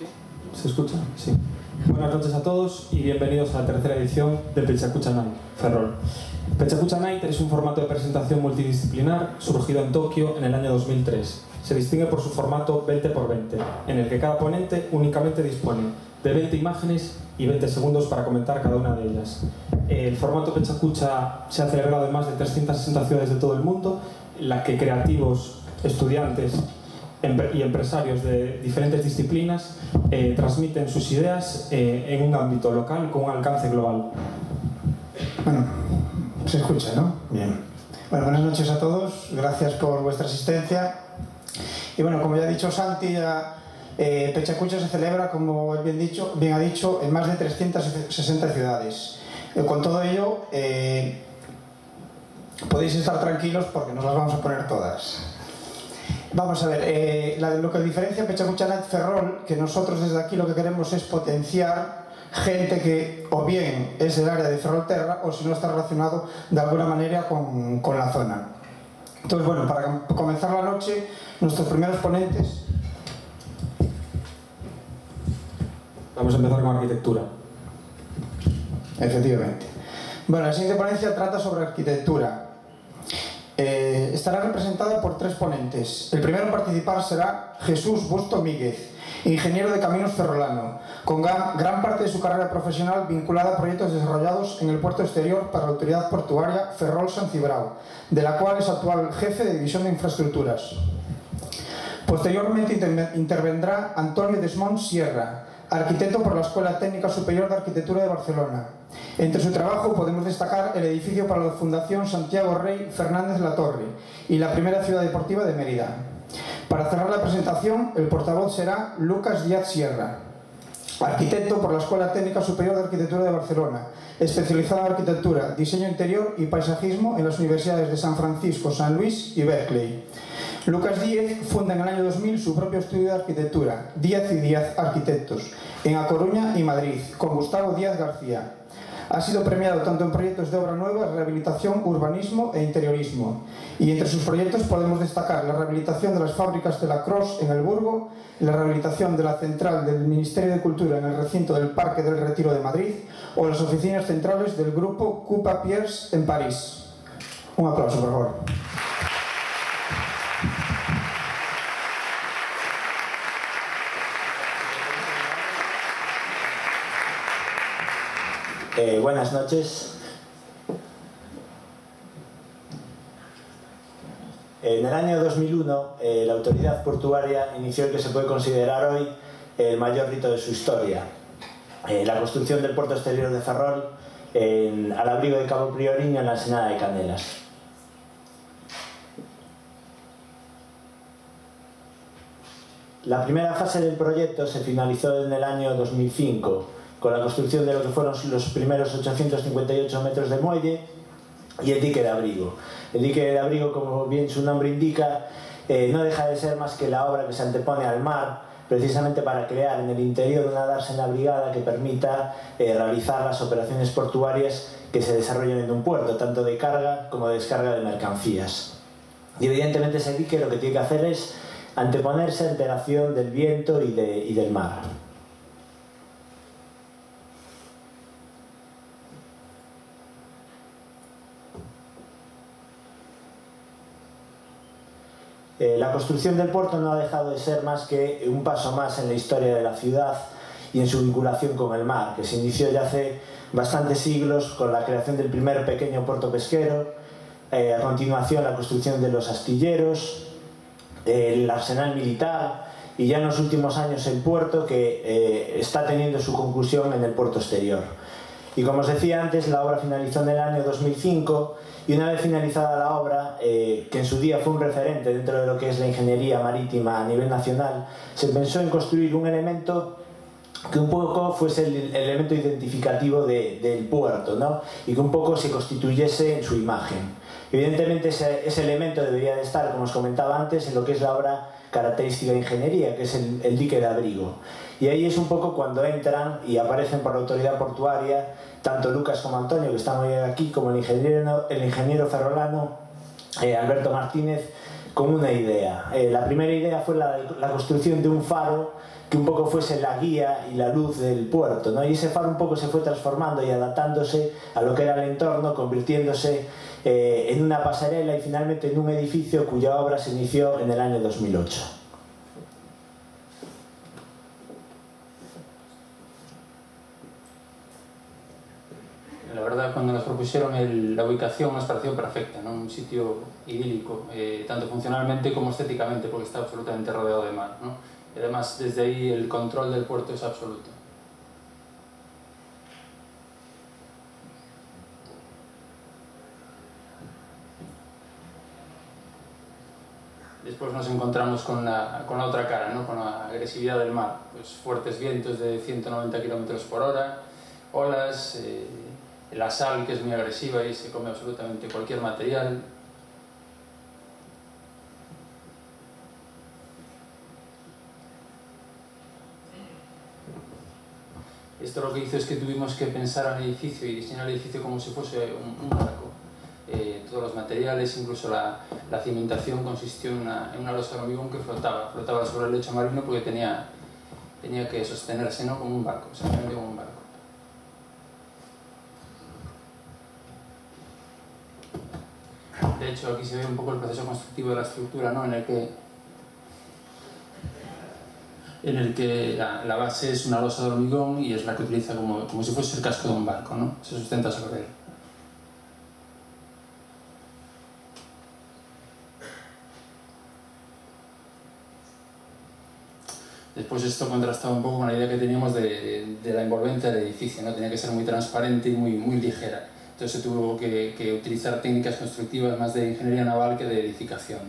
¿Sí? ¿Se escucha? Sí. Buenas noches a todos y bienvenidos a la tercera edición de Pechacucha Night, Ferrol. Pechacucha Night es un formato de presentación multidisciplinar surgido en Tokio en el año 2003. Se distingue por su formato 20×20, en el que cada ponente únicamente dispone de 20 imágenes y 20 segundos para comentar cada una de ellas. El formato Pechacucha se ha celebrado en más de 360 ciudades de todo el mundo, en la que creativos, estudiantes y empresarios de diferentes disciplinas transmiten sus ideas en un ámbito local con un alcance global. Bueno, se escucha, ¿no? Bien. Bueno, buenas noches a todos, gracias por vuestra asistencia. Y bueno, como ya ha dicho Santi, Pechacucha se celebra, como él bien ha dicho, en más de 360 ciudades. Con todo ello, podéis estar tranquilos porque nos las vamos a poner todas. Vamos a ver, lo que diferencia Pechacucha Night Ferrol, que nosotros desde aquí lo que queremos es potenciar gente que o bien es del área de Ferrolterra o si no está relacionado de alguna manera con la zona. Entonces, bueno, para comenzar la noche, nuestros primeros ponentes. Vamos a empezar con arquitectura. Efectivamente. Bueno, la siguiente ponencia trata sobre arquitectura. Estará representada por 3 ponentes. El primero en participar será Jesús Busto Míguez, ingeniero de caminos ferrolano, con gran parte de su carrera profesional vinculada a proyectos desarrollados en el puerto exterior para la autoridad portuaria Ferrol-San Cibrao, de la cual es actual jefe de división de infraestructuras. Posteriormente intervendrá Antonio Desmond Sierra, arquitecto por la Escuela Técnica Superior de Arquitectura de Barcelona. Entre su trabajo podemos destacar el edificio para la Fundación Santiago Rey Fernández Latorre y la primera ciudad deportiva de Mérida. Para cerrar la presentación, el portavoz será Lucas Díaz Sierra, arquitecto por la Escuela Técnica Superior de Arquitectura de Barcelona, especializado en arquitectura, diseño interior y paisajismo en las universidades de San Francisco, San Luis y Berkeley. Lucas Díaz funda en el año 2000 su propio estudio de arquitectura, Díaz y Díaz Arquitectos, en A Coruña y Madrid, con Gustavo Díaz García. Ha sido premiado tanto en proyectos de obra nueva, rehabilitación, urbanismo e interiorismo. Y entre sus proyectos podemos destacar la rehabilitación de las fábricas de la Cross en el Burgo, la rehabilitación de la central del Ministerio de Cultura en el recinto del Parque del Retiro de Madrid o las oficinas centrales del grupo Coupa Pierce en París. Un aplauso, por favor. Buenas noches. En el año 2001, la autoridad portuaria inició el que se puede considerar hoy el mayor rito de su historia, la construcción del puerto exterior de Ferrol al abrigo de Cabo Prioriño en la Ensenada de Canelas. La primera fase del proyecto se finalizó en el año 2005 con la construcción de lo que fueron los primeros 858 metros de muelle y el dique de abrigo. El dique de abrigo, como bien su nombre indica, no deja de ser más que la obra que se antepone al mar, precisamente para crear en el interior una dársena brigada que permita realizar las operaciones portuarias que se desarrollan en un puerto, tanto de carga como de descarga de mercancías. Y evidentemente ese dique lo que tiene que hacer es anteponerse ante la acción del viento y del mar. La construcción del puerto no ha dejado de ser más que un paso más en la historia de la ciudad y en su vinculación con el mar, que se inició ya hace bastantes siglos con la creación del primer pequeño puerto pesquero, a continuación la construcción de los astilleros, el arsenal militar y ya en los últimos años el puerto, que está teniendo su conclusión en el puerto exterior. Y como os decía antes, la obra finalizó en el año 2005 y una vez finalizada la obra, que en su día fue un referente dentro de lo que es la ingeniería marítima a nivel nacional, se pensó en construir un elemento que un poco fuese el elemento identificativo del puerto, ¿no? Y que un poco se constituyese en su imagen. Evidentemente ese elemento debería de estar, como os comentaba antes, en lo que es la obra característica de ingeniería, que es el dique de abrigo. Y ahí es un poco cuando entran y aparecen por la autoridad portuaria tanto Lucas como Antonio, que están hoy aquí, como el ingeniero ferrolano Alberto Martínez, con una idea. La primera idea fue la construcción de un faro que un poco fuese la guía y la luz del puerto, ¿no? Y ese faro un poco se fue transformando y adaptándose a lo que era el entorno, convirtiéndose en una pasarela y finalmente en un edificio cuya obra se inició en el año 2008. La verdad, cuando nos propusieron la ubicación nos pareció perfecta, ¿no? Un sitio idílico, tanto funcionalmente como estéticamente, porque está absolutamente rodeado de mar, ¿no? Y además, desde ahí el control del puerto es absoluto. Después nos encontramos con la otra cara, ¿no? Con la agresividad del mar, pues fuertes vientos de 190 km/h, olas, la sal, que es muy agresiva y se come absolutamente cualquier material. Esto lo que hizo es que tuvimos que pensar en el edificio y diseñar el edificio como si fuese un barco. Todos los materiales, incluso la cimentación, consistió en una losa de hormigón que flotaba sobre el lecho marino porque tenía que sostenerse, ¿no? Como un barco, exactamente como un barco. De hecho, aquí se ve un poco el proceso constructivo de la estructura, ¿no? En el que la base es una losa de hormigón y es la que utiliza como si fuese el casco de un barco, ¿no? Se sustenta sobre él. Después esto contrastaba un poco con la idea que teníamos de la envolvente del edificio, ¿no? Tenía que ser muy transparente y muy ligera. Entonces se tuvo que utilizar técnicas constructivas más de ingeniería naval que de edificación.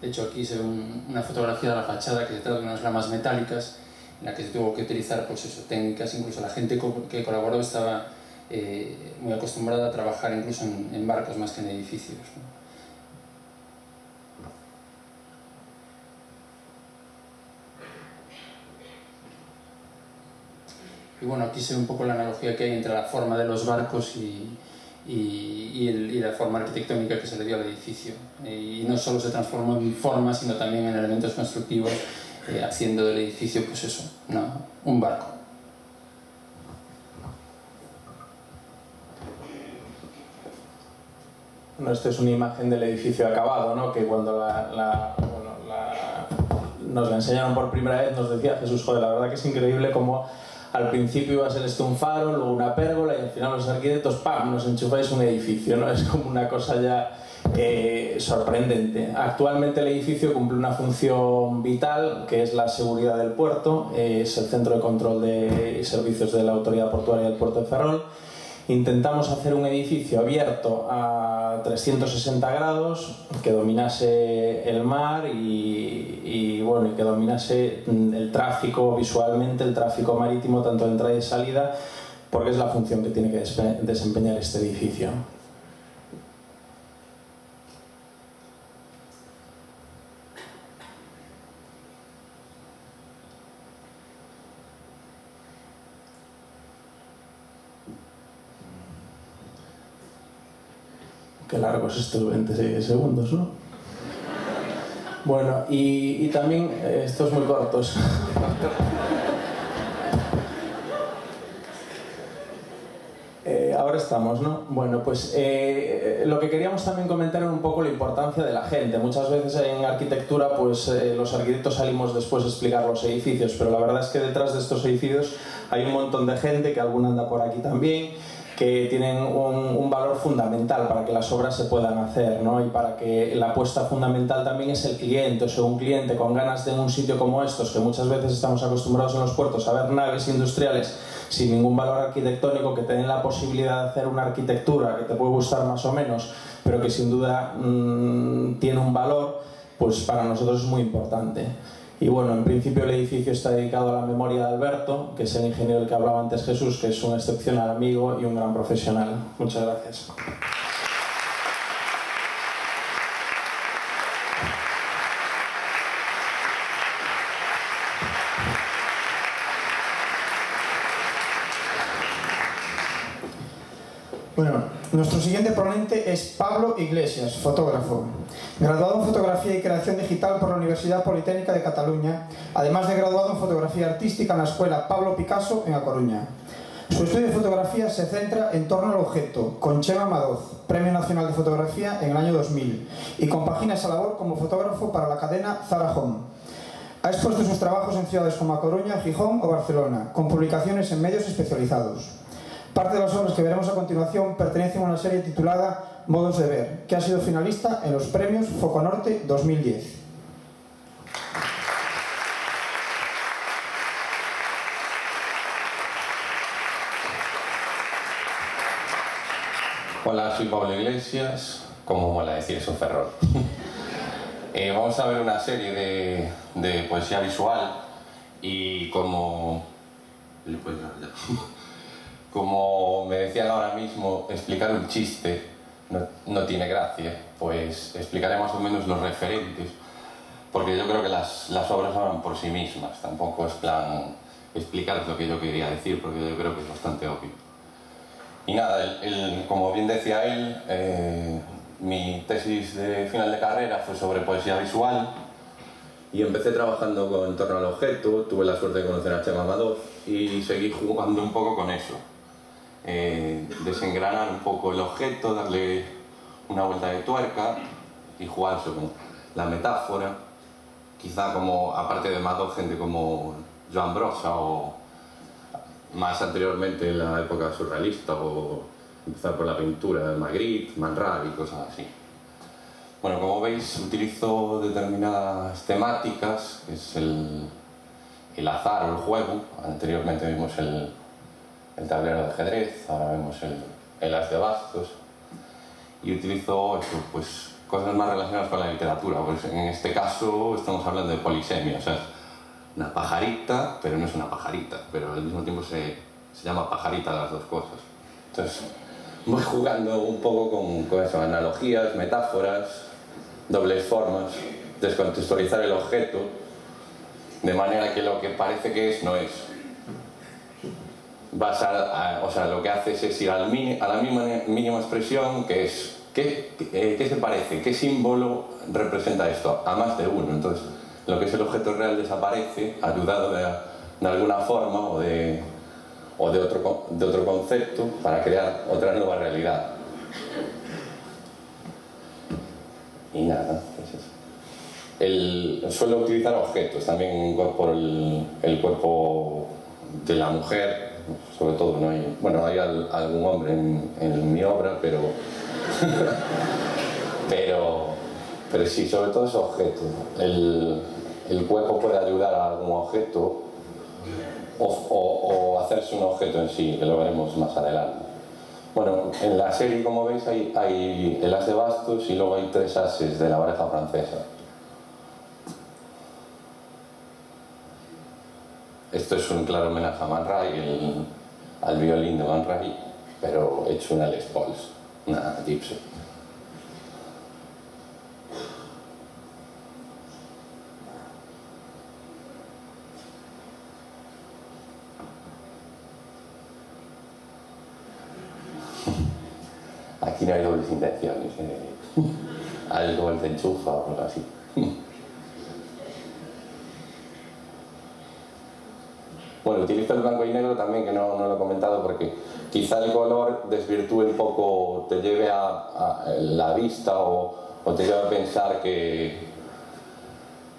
De hecho, aquí se ve una fotografía de la fachada que se trata de unas lamas metálicas en la que se tuvo que utilizar, pues eso, técnicas. Incluso la gente que colaboró estaba muy acostumbrada a trabajar incluso en barcos más que en edificios, ¿no? Y bueno, aquí se ve un poco la analogía que hay entre la forma de los barcos y la forma arquitectónica que se le dio al edificio. Y no solo se transformó en forma, sino también en elementos constructivos, haciendo del edificio, pues eso, un barco. Bueno, esta es una imagen del edificio acabado, ¿no? Que cuando nos la enseñaron por primera vez nos decía Jesús, joder, la verdad que es increíble cómo al principio iba a ser esto un faro, luego una pérgola y al final los arquitectos, ¡pam!, nos enchufáis un edificio, ¿no? Es como una cosa ya sorprendente. Actualmente el edificio cumple una función vital, que es la seguridad del puerto, es el centro de control de servicios de la Autoridad Portuaria del Puerto de Ferrol. Intentamos hacer un edificio abierto a 360 grados, que dominase el mar y bueno, que dominase el tráfico visualmente, el tráfico marítimo, tanto de entrada y salida, porque es la función que tiene que desempeñar este edificio. Qué largo es esto, 20 segundos, ¿no? Bueno, y también, estos muy cortos. Ahora estamos, ¿no? Bueno, pues lo que queríamos también comentar era un poco la importancia de la gente. Muchas veces en arquitectura, pues los arquitectos salimos después a explicar los edificios, pero la verdad es que detrás de estos edificios hay un montón de gente, que alguna anda por aquí también, que tienen un valor fundamental para que las obras se puedan hacer, ¿no? Y para que la apuesta fundamental también es el cliente. O sea, un cliente con ganas de un sitio como estos, que muchas veces estamos acostumbrados en los puertos a ver naves industriales sin ningún valor arquitectónico, que te den la posibilidad de hacer una arquitectura que te puede gustar más o menos, pero que sin duda tiene un valor, pues para nosotros es muy importante. Y bueno, en principio el edificio está dedicado a la memoria de Alberto, que es el ingeniero del que hablaba antes Jesús, que es un excepcional amigo y un gran profesional. Muchas gracias. Bueno, nuestro siguiente ponente es Pablo Iglesias, fotógrafo. Graduado en Fotografía y Creación Digital por la Universidad Politécnica de Cataluña, además de graduado en Fotografía Artística en la Escuela Pablo Picasso en A Coruña. Su estudio de fotografía se centra en torno al objeto, con Chema Madoz, Premio Nacional de Fotografía en el año 2000, y compagina esa labor como fotógrafo para la cadena Zara Home. Ha expuesto sus trabajos en ciudades como A Coruña, Gijón o Barcelona, con publicaciones en medios especializados. Parte de las obras que veremos a continuación pertenecen a una serie titulada Modos de Ver, que ha sido finalista en los premios Foconorte 2010. Hola, soy Pablo Iglesias, como mola decir eso, Ferrol. Vamos a ver una serie de poesía visual y como me decían ahora mismo, explicar un chiste no tiene gracia, pues explicaré más o menos los referentes, porque yo creo que las obras hablan por sí mismas, tampoco es plan explicar lo que yo quería decir, porque yo creo que es bastante obvio. Y nada, como bien decía él, mi tesis de final de carrera fue sobre poesía visual y empecé trabajando en torno al objeto, tuve la suerte de conocer a Chema Madoz y seguí jugando un poco con eso. Desengranar un poco el objeto, darle una vuelta de tuerca y jugar con la metáfora. Quizá como, aparte de Madoz, gente como Joan Brossa o más anteriormente en la época surrealista o empezar por la pintura de Magritte, Man Ray y cosas así. Bueno, como veis, utilizo determinadas temáticas, que es el azar o el juego. Anteriormente vimos el tablero de ajedrez, ahora vemos el as de bastos. Y utilizo eso, pues, cosas más relacionadas con la literatura. Pues en este caso estamos hablando de polisemia, o sea, una pajarita, pero no es una pajarita, pero al mismo tiempo se llama pajarita las dos cosas. Entonces, voy jugando un poco con eso, analogías, metáforas, dobles formas, descontextualizar el objeto, de manera que lo que parece que es, no es. O sea, lo que haces es ir a la mínima expresión, que es, ¿qué se parece? ¿Qué símbolo representa esto? A más de uno. Entonces, lo que es el objeto real desaparece, ayudado de alguna forma o de otro concepto para crear otra nueva realidad. Y nada, pues eso. Suelo utilizar objetos, también incorporo el cuerpo de la mujer, sobre todo, ¿no? Hay algún hombre en mi obra, pero sí, sobre todo es objeto. El cuerpo puede ayudar a algún objeto o hacerse un objeto en sí, que lo veremos más adelante. Bueno, en la serie, como veis, hay el as de bastos y luego hay 3 ases de la baraja francesa. Esto es un claro homenaje a Man Ray, al violín de Man Ray, pero hecho una Les Paul, una Gibson. Aquí no hay dobles intenciones, algo te enchufa o algo así. Bueno, utilizo el blanco y negro también, que no lo he comentado, porque quizá el color desvirtúe un poco, te lleve a la vista o te lleve a pensar que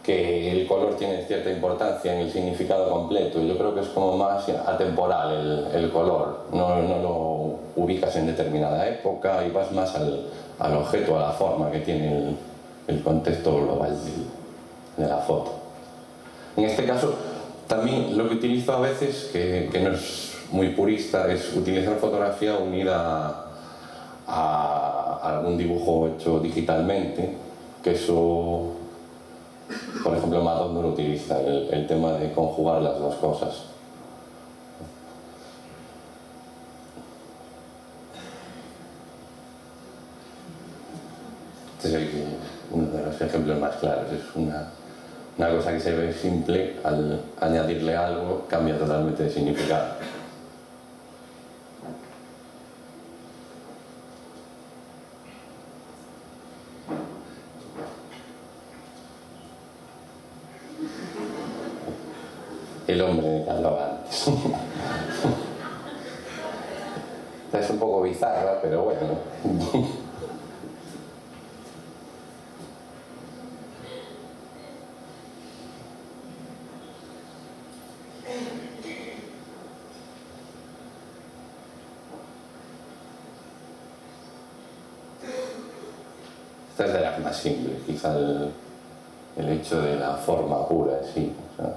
el color tiene cierta importancia en el significado completo. Yo creo que es como más atemporal el color, no lo ubicas en determinada época y vas más al objeto, a la forma que tiene el contexto global de la foto. En este caso, también lo que utilizo a veces, que no es muy purista, es utilizar fotografía unida a algún dibujo hecho digitalmente, que eso, por ejemplo, Madoz no lo utiliza, el tema de conjugar las dos cosas. Este es uno de los ejemplos más claros, es una cosa que se ve simple, al añadirle algo cambia totalmente de significado. el hombre que hablaba antes. Es un poco bizarra, pero bueno. Esta es de las más simples, quizá el hecho de la forma pura en sí. O sea,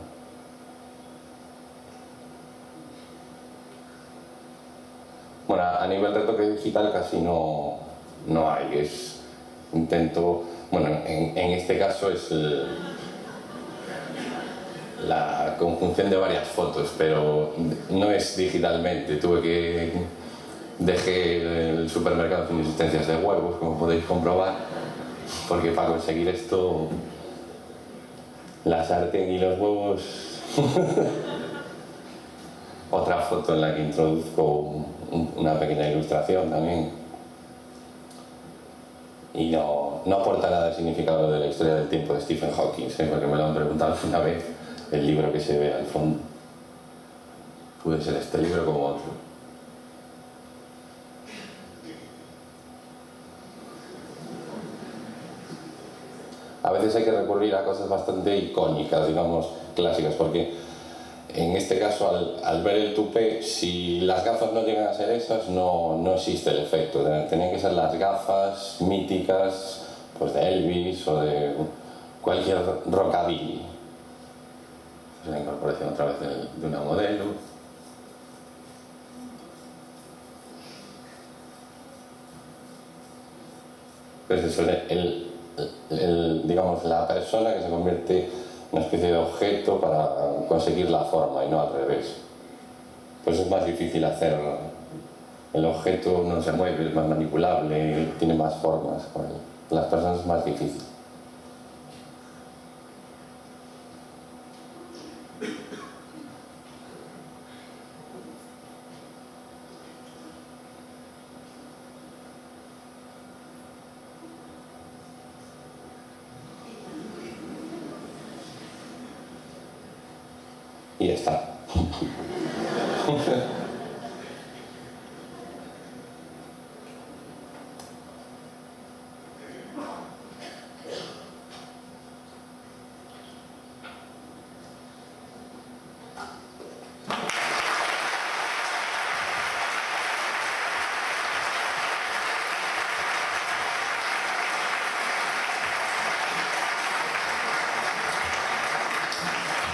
bueno, a nivel de retoque digital casi no hay. Intento, bueno, en este caso es la conjunción de varias fotos, pero no es digitalmente. Dejé el supermercado sin existencias de huevos, como podéis comprobar, porque para conseguir esto, la sartén y los huevos. Otra foto en la que introduzco una pequeña ilustración también. Y no aporta nada de significado de la historia del tiempo de Stephen Hawking, porque me lo han preguntado una vez, el libro que se ve al fondo. Puede ser este libro como otro. A veces hay que recurrir a cosas bastante icónicas, digamos, clásicas, porque en este caso, al ver el tupé, si las gafas no llegan a ser esas, no existe el efecto. Tenían que ser las gafas míticas, pues de Elvis o de cualquier rockabilly. Es la incorporación otra vez de una modelo. Pues eso, digamos, la persona que se convierte en una especie de objeto para conseguir la forma y no al revés. Pues es más difícil hacerlo. El objeto no se mueve, es más manipulable, tiene más formas. Las personas es más difícil. Y ya está.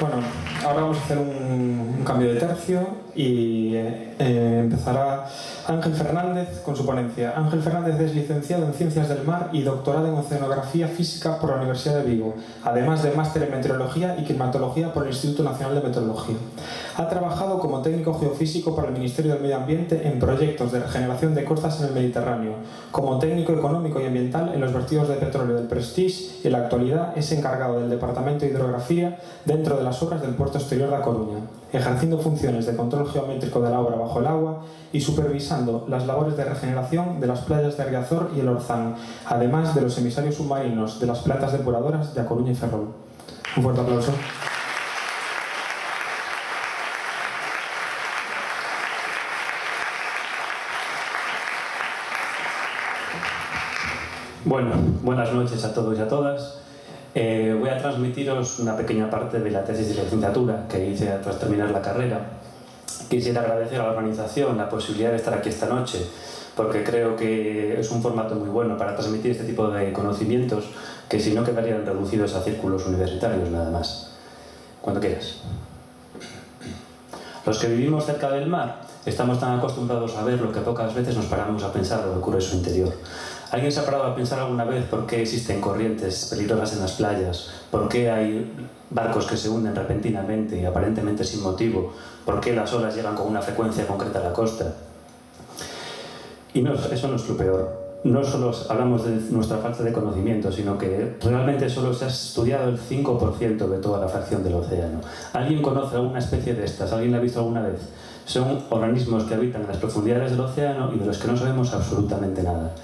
Bueno, ahora vamos a hacer un cambio de tercio y empezará Ángel Fernández con su ponencia. Ángel Fernández es licenciado en Ciencias del Mar y doctorado en Oceanografía Física por la Universidad de Vigo, además de máster en Meteorología y Climatología por el Instituto Nacional de Meteorología. Ha trabajado como técnico geofísico para el Ministerio del Medio Ambiente en proyectos de regeneración de costas en el Mediterráneo, como técnico económico y ambiental en los vertidos de petróleo del Prestige y en la actualidad es encargado del Departamento de Hidrografía dentro de las obras del Puerto Exterior de A Coruña, ejerciendo funciones de control geométrico de la obra bajo el agua y supervisando las labores de regeneración de las playas de Riazor y el Orzán, además de los emisarios submarinos de las plantas depuradoras de A Coruña y Ferrol. Un fuerte aplauso. Bueno, buenas noches a todos y a todas. Voy a transmitiros una pequeña parte de la tesis de licenciatura que hice tras terminar la carrera. Quisiera agradecer a la organización la posibilidad de estar aquí esta noche, porque creo que es un formato muy bueno para transmitir este tipo de conocimientos que si no quedarían reducidos a círculos universitarios nada más. Cuando quieras. Los que vivimos cerca del mar estamos tan acostumbrados a ver lo que pocas veces nos paramos a pensar lo que ocurre en su interior. ¿Alguien se ha parado a pensar alguna vez por qué existen corrientes peligrosas en las playas? ¿Por qué hay barcos que se hunden repentinamente y aparentemente sin motivo? ¿Por qué las olas llegan con una frecuencia concreta a la costa? Y no, eso no es lo peor. No solo hablamos de nuestra falta de conocimiento, sino que realmente solo se ha estudiado el 5% de toda la fracción del océano. ¿Alguien conoce alguna especie de estas? ¿Alguien la ha visto alguna vez? Son organismos que habitan en las profundidades del océano y de los que no sabemos absolutamente nada.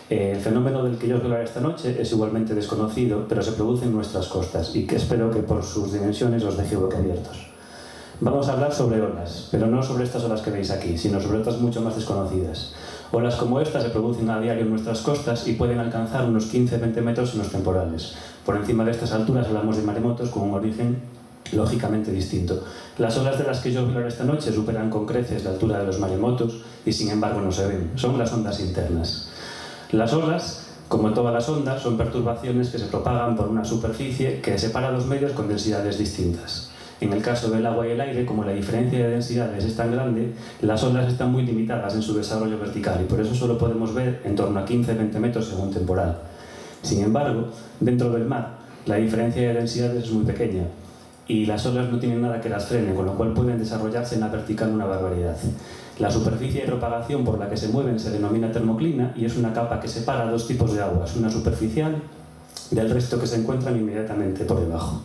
El fenómeno del que yo os voy a hablar esta noche es igualmente desconocido, pero se produce en nuestras costas y que espero que por sus dimensiones os deje boquiabiertos. Vamos a hablar sobre olas, pero no sobre estas olas que veis aquí, sino sobre otras mucho más desconocidas. Olas como estas se producen a diario en nuestras costas y pueden alcanzar unos 15-20 metros en los temporales. Por encima de estas alturas hablamos de maremotos con un origen lógicamente distinto. Las olas de las que yo voy a hablar esta noche superan con creces la altura de los maremotos y sin embargo no se ven. Son las ondas internas. Las olas, como todas las ondas, son perturbaciones que se propagan por una superficie que separa dos medios con densidades distintas. En el caso del agua y el aire, como la diferencia de densidades es tan grande, las olas están muy limitadas en su desarrollo vertical y por eso solo podemos ver en torno a 15-20 metros según temporal. Sin embargo, dentro del mar, la diferencia de densidades es muy pequeña y las olas no tienen nada que las frene, con lo cual pueden desarrollarse en la vertical una barbaridad. La superficie de propagación por la que se mueven se denomina termoclina y es una capa que separa dos tipos de aguas, una superficial del resto que se encuentran inmediatamente por debajo.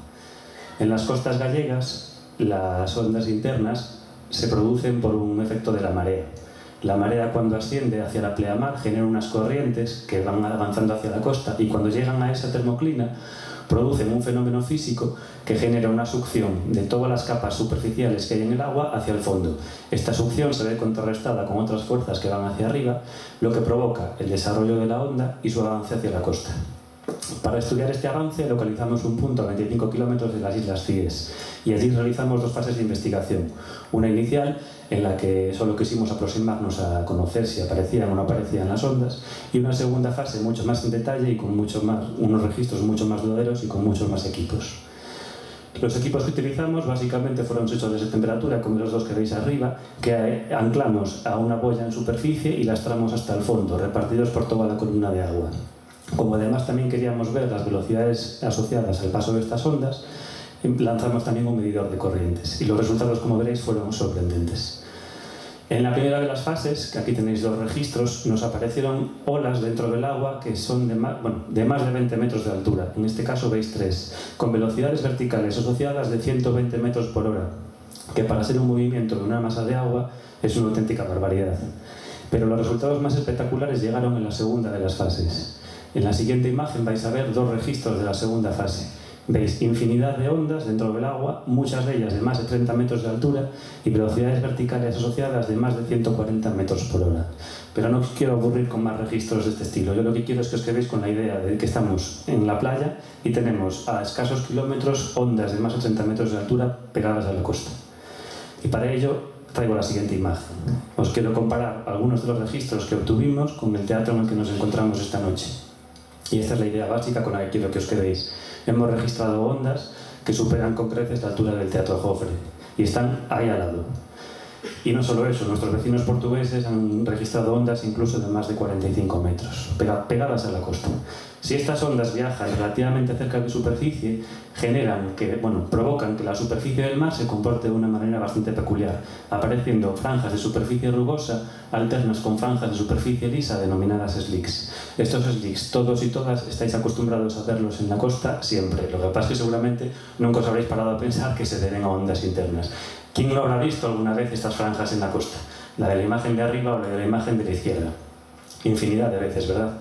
En las costas gallegas, las ondas internas se producen por un efecto de la marea. La marea, cuando asciende hacia la pleamar, genera unas corrientes que van avanzando hacia la costa y cuando llegan a esa termoclina producen un fenómeno físico que genera una succión de todas las capas superficiales que hay en el agua hacia el fondo. Esta succión se ve contrarrestada con otras fuerzas que van hacia arriba, lo que provoca el desarrollo de la onda y su avance hacia la costa. Para estudiar este avance localizamos un punto a 25 kilómetros de las Islas Cíes y allí realizamos dos fases de investigación. Una inicial, en la que solo quisimos aproximarnos a conocer si aparecían o no aparecían las ondas, y una segunda fase mucho más en detalle y con unos registros mucho más duraderos y con muchos más equipos. Los equipos que utilizamos básicamente fueron sensores de temperatura, como los dos que veis arriba, que anclamos a una boya en superficie y lastramos hasta el fondo, repartidos por toda la columna de agua. Como además también queríamos ver las velocidades asociadas al paso de estas ondas, lanzamos también un medidor de corrientes y los resultados, como veréis, fueron sorprendentes. En la primera de las fases, que aquí tenéis dos registros, nos aparecieron olas dentro del agua que son de más de 20 metros de altura. En este caso veis 3, con velocidades verticales asociadas de 120 metros por hora, que para ser un movimiento de una masa de agua es una auténtica barbaridad. Pero los resultados más espectaculares llegaron en la segunda de las fases. En la siguiente imagen vais a ver dos registros de la segunda fase. Veis infinidad de ondas dentro del agua, muchas de ellas de más de 30 metros de altura y velocidades verticales asociadas de más de 140 metros por hora. Pero no os quiero aburrir con más registros de este estilo. Yo lo que quiero es que os quedéis con la idea de que estamos en la playa y tenemos a escasos kilómetros ondas de más de 30 metros de altura pegadas a la costa. Y para ello traigo la siguiente imagen. Os quiero comparar algunos de los registros que obtuvimos con el teatro en el que nos encontramos esta noche. Y esta es la idea básica con la que quiero que os quedéis. Hemos registrado ondas que superan con creces la altura del Teatro Jofre y están ahí al lado. Y no solo eso, nuestros vecinos portugueses han registrado ondas incluso de más de 45 metros, pegadas a la costa. Si estas ondas viajan relativamente cerca de superficie, provocan que la superficie del mar se comporte de una manera bastante peculiar, apareciendo franjas de superficie rugosa alternas con franjas de superficie lisa denominadas slicks. Estos slicks, todos y todas estáis acostumbrados a verlos en la costa siempre. Lo que pasa es que seguramente nunca os habréis parado a pensar que se deben a ondas internas. ¿Quién no habrá visto alguna vez estas franjas en la costa? La de la imagen de arriba o la de la imagen de la izquierda. Infinidad de veces, ¿verdad?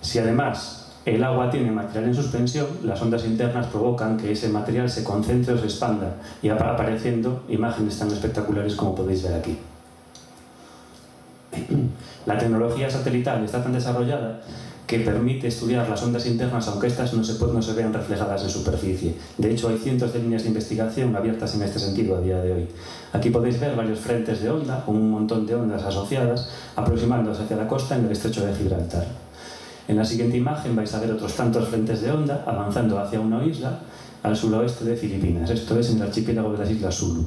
Si además el agua tiene material en suspensión, las ondas internas provocan que ese material se concentre o se expanda y apareciendo imágenes tan espectaculares como podéis ver aquí. La tecnología satelital está tan desarrollada que permite estudiar las ondas internas aunque estas no se vean reflejadas en superficie. De hecho, hay cientos de líneas de investigación abiertas en este sentido a día de hoy. Aquí podéis ver varios frentes de onda con un montón de ondas asociadas aproximándose hacia la costa en el estrecho de Gibraltar. En la siguiente imagen vais a ver otros tantos frentes de onda avanzando hacia una isla al suroeste de Filipinas, esto es en el archipiélago de las Islas Sulu.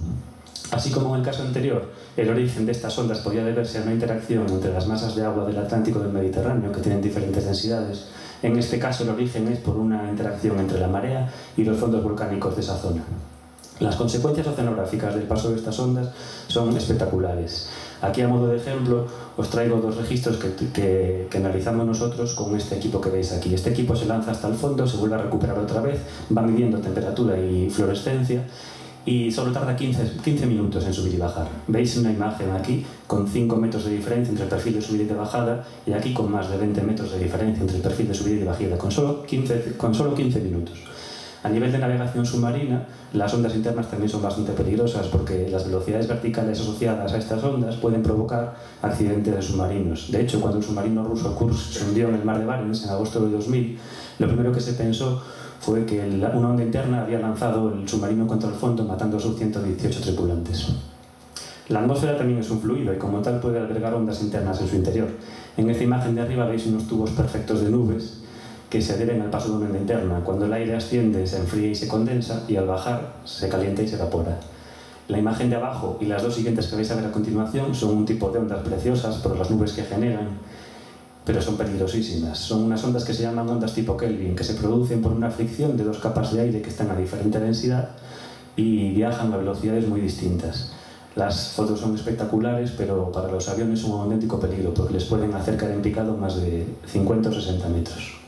Así como en el caso anterior, el origen de estas ondas podía deberse a una interacción entre las masas de agua del Atlántico y del Mediterráneo, que tienen diferentes densidades. En este caso, el origen es por una interacción entre la marea y los fondos volcánicos de esa zona. Las consecuencias oceanográficas del paso de estas ondas son espectaculares. Aquí, a modo de ejemplo, os traigo dos registros que analizamos nosotros con este equipo que veis aquí. Este equipo se lanza hasta el fondo, se vuelve a recuperar otra vez, va midiendo temperatura y fluorescencia, y solo tarda 15 minutos en subir y bajar. Veis una imagen aquí con 5 metros de diferencia entre el perfil de subida y de bajada y aquí con más de 20 metros de diferencia entre el perfil de subida y de bajada, con solo 15 minutos. A nivel de navegación submarina, las ondas internas también son bastante peligrosas porque las velocidades verticales asociadas a estas ondas pueden provocar accidentes de submarinos. De hecho, cuando el submarino ruso Kursk se hundió en el mar de Barents en agosto de 2000, lo primero que se pensó fue que una onda interna había lanzado el submarino contra el fondo, matando a sus 118 tripulantes. La atmósfera también es un fluido y como tal puede albergar ondas internas en su interior. En esta imagen de arriba veis unos tubos perfectos de nubes que se adhieren al paso de una onda interna. Cuando el aire asciende se enfría y se condensa y al bajar se calienta y se evapora. La imagen de abajo y las dos siguientes que vais a ver a continuación son un tipo de ondas preciosas por las nubes que generan, pero son peligrosísimas. Son unas ondas que se llaman ondas tipo Kelvin, que se producen por una fricción de dos capas de aire que están a diferente densidad y viajan a velocidades muy distintas. Las fotos son espectaculares, pero para los aviones son un auténtico peligro porque les pueden hacer caer en picado más de 50 o 60 metros.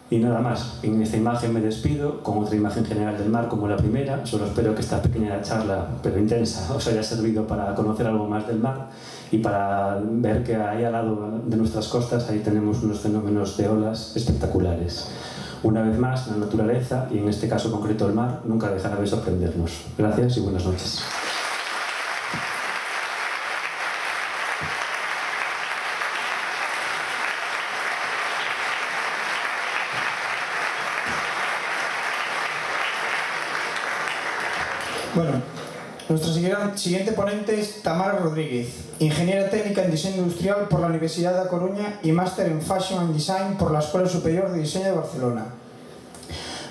Y nada más, en esta imagen me despido con otra imagen general del mar como la primera. Solo espero que esta pequeña charla, pero intensa, os haya servido para conocer algo más del mar y para ver que ahí al lado de nuestras costas ahí tenemos unos fenómenos de olas espectaculares. Una vez más, la naturaleza, y en este caso concreto el mar, nunca dejará de sorprendernos. Gracias y buenas noches. Bueno, nuestra siguiente ponente es Tamara Rodríguez, ingeniera técnica en diseño industrial por la Universidad de A Coruña y máster en Fashion and Design por la Escuela Superior de Diseño de Barcelona.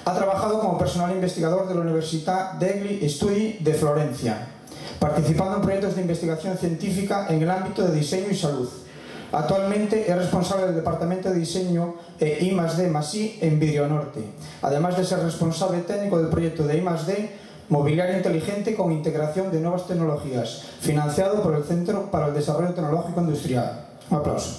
Ha trabajado como personal investigador de la Universitat degli Studi de Florencia, participando en proyectos de investigación científica en el ámbito de diseño y salud. Actualmente es responsable del Departamento de Diseño I+D+I en Vidrio Norte, además de ser responsable técnico del proyecto de I+D Mobiliario Inteligente con Integración de Nuevas Tecnologías, financiado por el Centro para el Desarrollo Tecnológico Industrial. Un aplauso.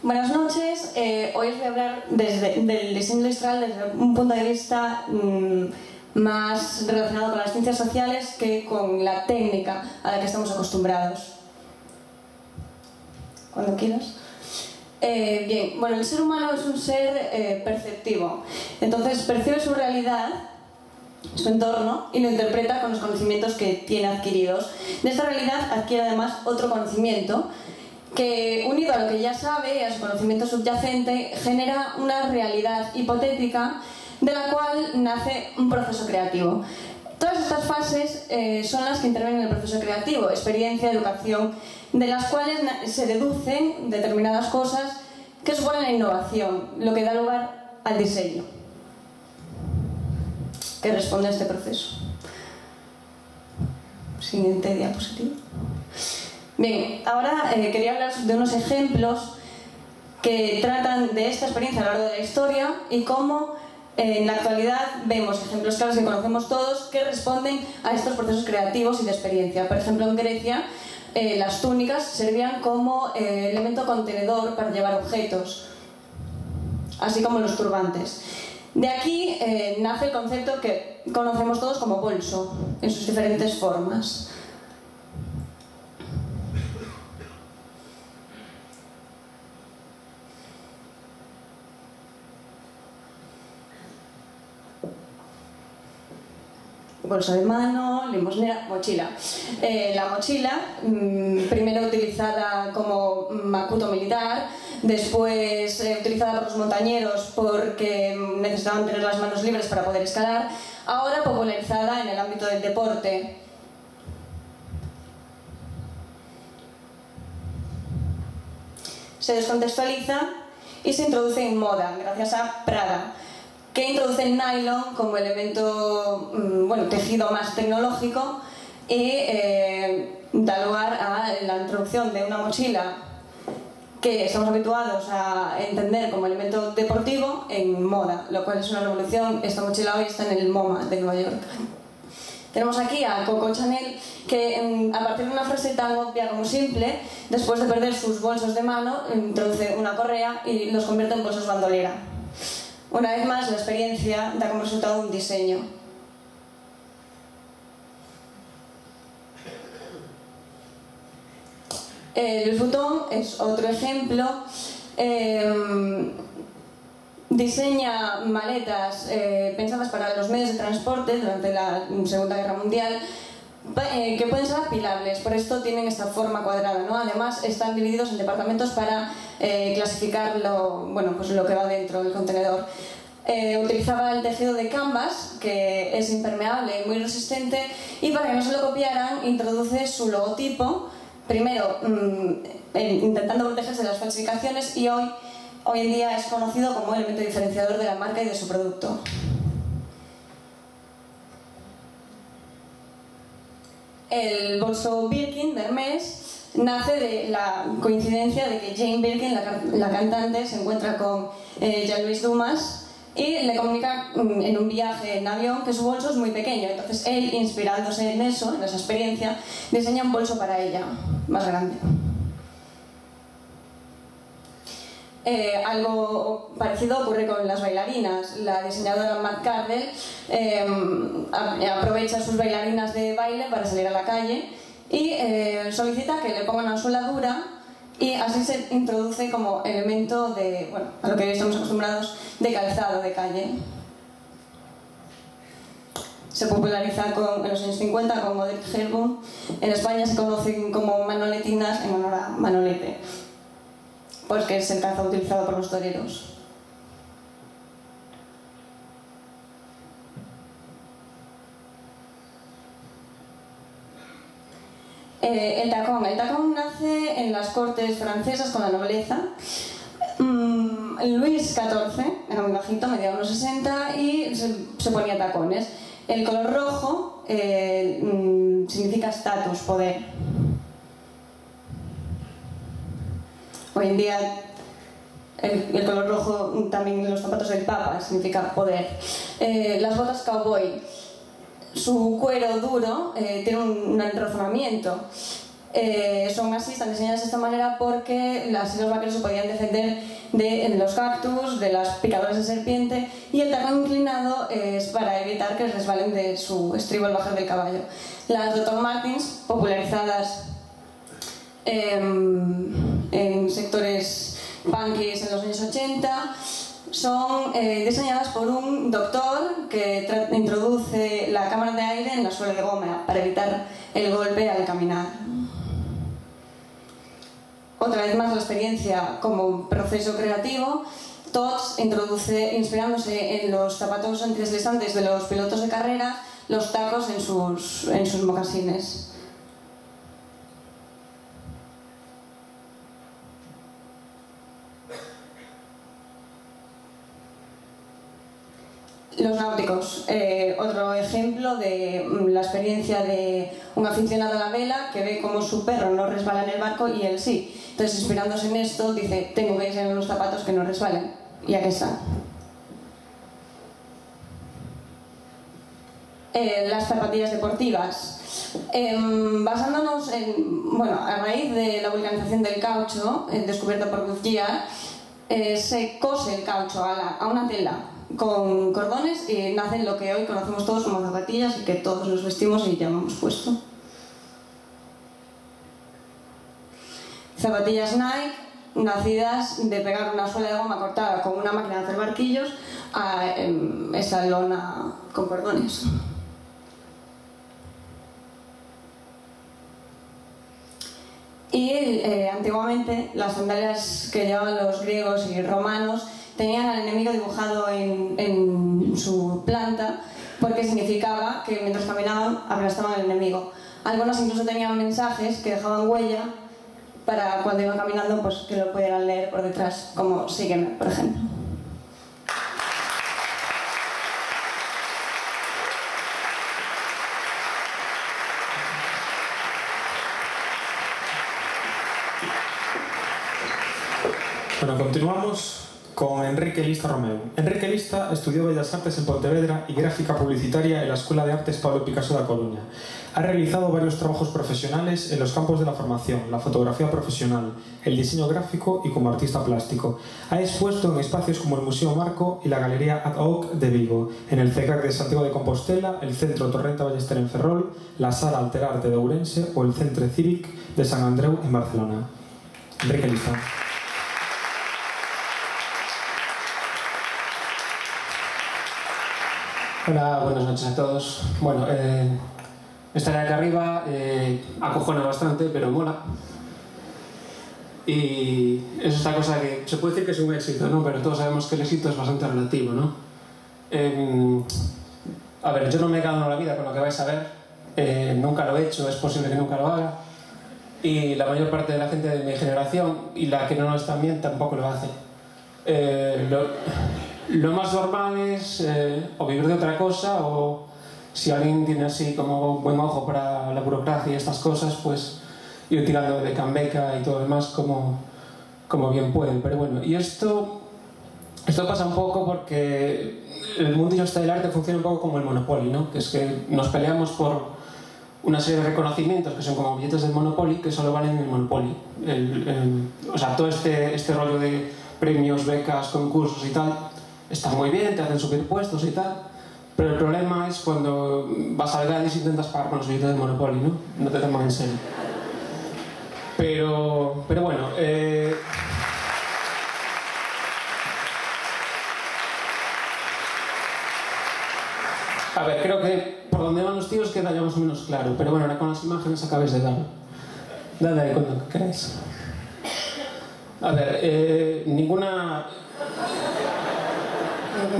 Buenas noches. Hoy os voy a hablar del diseño industrial desde un punto de vista más relacionado con las ciencias sociales que con la técnica a la que estamos acostumbrados. Cuando quieras. Bien, bueno, el ser humano es un ser perceptivo. Entonces percibe su realidad, su entorno, y lo interpreta con los conocimientos que tiene adquiridos. De esta realidad adquiere además otro conocimiento que, unido a lo que ya sabe y a su conocimiento subyacente, genera una realidad hipotética de la cual nace un proceso creativo. Todas estas fases son las que intervienen en el proceso creativo: experiencia, educación, de las cuales se deducen determinadas cosas que suponen la innovación, lo que da lugar al diseño, que responde a este proceso. Siguiente diapositiva. Bien, ahora quería hablaros de unos ejemplos que tratan de esta experiencia a lo largo de la historia y cómo en la actualidad vemos ejemplos claros que conocemos todos que responden a estos procesos creativos y de experiencia. Por ejemplo, en Grecia las túnicas servían como elemento contenedor para llevar objetos, así como los turbantes. De aquí nace el concepto que conocemos todos como bolso, en sus diferentes formas. Bolso de mano, limosnera, mochila. La mochila, primero utilizada como macuto militar, después utilizada por los montañeros porque necesitaban tener las manos libres para poder escalar, ahora popularizada en el ámbito del deporte. Se descontextualiza y se introduce en moda gracias a Prada, que introduce el nylon como elemento, tejido más tecnológico y da lugar a la introducción de una mochila que estamos habituados a entender como elemento deportivo en moda, lo cual es una revolución. Esta mochila hoy está en el MoMA de Nueva York. Tenemos aquí a Coco Chanel, que a partir de una frase tan obvia como simple, después de perder sus bolsos de mano, introduce una correa y los convierte en bolsos bandolera. Una vez más, la experiencia da como resultado un diseño. Louis Vuitton es otro ejemplo. Diseña maletas pensadas para los medios de transporte durante la Segunda Guerra Mundial, que pueden ser apilables, por esto tienen esta forma cuadrada, ¿no? Además están divididos en departamentos para clasificar pues lo que va dentro del contenedor. Utilizaba el tejido de canvas, que es impermeable y muy resistente, y para que no se lo copiaran introduce su logotipo, primero intentando protegerse de las falsificaciones, y hoy en día es conocido como elemento diferenciador de la marca y de su producto. El bolso Birkin de Hermès nace de la coincidencia de que Jane Birkin, la cantante, se encuentra con Jean-Louis Dumas y le comunica en un viaje en avión que su bolso es muy pequeño. Entonces él, inspirándose en eso, en esa experiencia, diseña un bolso para ella, más grande. Algo parecido ocurre con las bailarinas. La diseñadora Matt Cardell aprovecha sus bailarinas de baile para salir a la calle y solicita que le pongan una suela dura, y así se introduce como elemento de, a lo que estamos acostumbrados, de calzado de calle. Se populariza en los años 50 con Audrey Hepburn. En España se conocen como manoletinas en honor a Manolete, porque es el calzado utilizado por los toreros. El tacón nace en las cortes francesas con la nobleza. Luis XIV era muy bajito, medía unos 60 y se ponía tacones. El color rojo significa estatus, poder. Hoy en día el color rojo también en los zapatos del Papa significa poder. Las botas cowboy, su cuero duro tiene un enrozonamiento. Son así, están diseñadas de esta manera porque los vaqueros se podían defender de los cactus, de las picaduras de serpiente, y el tacón inclinado es para evitar que resbalen de su estribo al bajar del caballo. Las Dr. Martens, popularizadas en sectores punkies en los años 80, son diseñadas por un doctor que introduce la cámara de aire en la suela de goma para evitar el golpe al caminar. Otra vez más la experiencia como proceso creativo. Tod's introduce, inspirándose en los zapatos antideslizantes de los pilotos de carrera, los tacos en sus mocasines. Los náuticos, otro ejemplo de la experiencia de un aficionado a la vela que ve cómo su perro no resbala en el barco y él sí. Entonces, inspirándose en esto, dice, tengo que diseñar unos zapatos que no resbalen. Y aquí está. Las zapatillas deportivas. Basándonos a raíz de la vulcanización del caucho, descubierta por Goodyear, se cose el caucho a una tela con cordones y nacen lo que hoy conocemos todos como zapatillas y que todos nos vestimos y llevamos puesto. Zapatillas Nike, nacidas de pegar una suela de goma cortada con una máquina de hacer barquillos a esa lona con cordones. Y antiguamente las sandalias que llevaban los griegos y romanos tenían al enemigo dibujado en su planta, porque significaba que mientras caminaban aplastaban al enemigo. Algunos incluso tenían mensajes que dejaban huella para cuando iban caminando, pues que lo pudieran leer por detrás, como sígueme, por ejemplo. Bueno, continuamos. con Enrique Lista Romeu. Enrique Lista estudió Bellas Artes en Pontevedra y Gráfica Publicitaria en la Escuela de Artes Pablo Picasso da Coruña. Ha realizado varios trabajos profesionales en los campos de la formación, la fotografía profesional, el diseño gráfico y como artista plástico. Ha expuesto en espacios como el Museo Marco y la Galería Ad Hoc de Vigo, en el CECAC de Santiago de Compostela, el Centro Torrenta Ballester en Ferrol, la Sala Alterarte de Ourense o el Centre Cívic de San Andreu en Barcelona. Enrique Lista. Hola, buenas noches a todos. Bueno, estar aquí arriba acojona bastante, pero mola. Y es esta cosa que se puede decir que es un éxito, ¿no? Pero todos sabemos que el éxito es bastante relativo, ¿no? A ver, yo no me he quedado en la vida con lo que vais a ver. Nunca lo he hecho, es posible que nunca lo haga. Y la mayor parte de la gente de mi generación, y la que no lo es también, tampoco lo hace. Lo más normal es o vivir de otra cosa, o si alguien tiene así como buen ojo para la burocracia y estas cosas, pues ir tirando de beca y todo lo demás como bien pueden. Pero bueno, y esto pasa un poco porque el mundillo este del arte funciona un poco como el Monopoly, ¿no? Que es que nos peleamos por una serie de reconocimientos que son como billetes del Monopoly que solo valen en el Monopoly. O sea, todo este rollo de premios, becas, concursos y tal está muy bien, te hacen subir puestos y tal, pero el problema es cuando vas al Gadis y intentas pagar con los billetes del Monopoly, ¿no? No te toman en serio. Pero bueno, a ver, creo que por donde van los tiros queda ya más o menos claro, pero bueno, ahora con las imágenes acabéis de darlo. Dale ahí cuando queráis. A ver,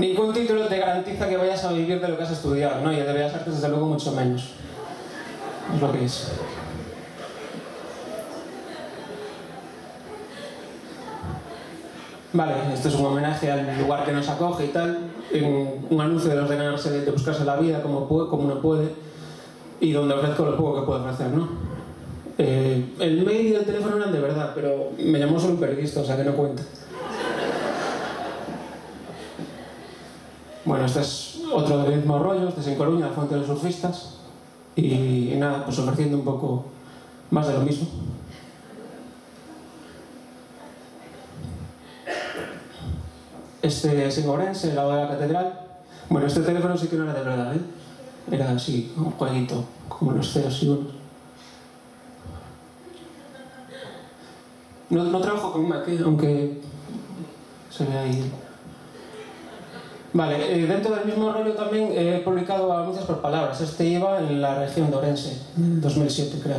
ningún título te garantiza que vayas a vivir de lo que has estudiado, ¿no? Y el de Bellas Artes, desde luego, mucho menos. Es lo que es. Vale, esto es un homenaje al lugar que nos acoge y tal. Un anuncio de los de ganarse, de buscarse la vida como uno puede, y donde ofrezco lo poco que puedo ofrecer, ¿no? El mail y el teléfono eran de verdad, pero me llamó solo un periodista, o sea que no cuenta. Bueno, este es otro del mismo rollo, este es en Coruña, la Fuente de los Surfistas, y nada, pues ofreciendo un poco más de lo mismo. Este es en Ourense, al lado de la catedral. Bueno, este teléfono sí que no era de verdad, ¿eh? Era así, un jueguito, como los ceros y unos. No trabajo con Mac, aunque se ve ahí. Vale, dentro del mismo rollo también he publicado anuncios por palabras. Este iba en la región de Ourense, en 2007, creo.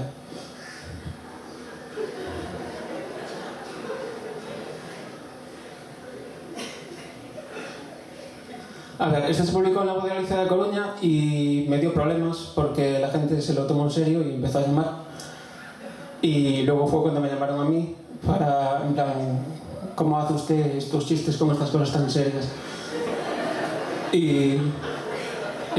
A ver, este se publicó en la Voz de Galicia de Coruña y me dio problemas porque la gente se lo tomó en serio y empezó a llamar. Y luego fue cuando me llamaron a mí para, en plan, ¿cómo hace usted estos chistes con estas cosas tan serias? Y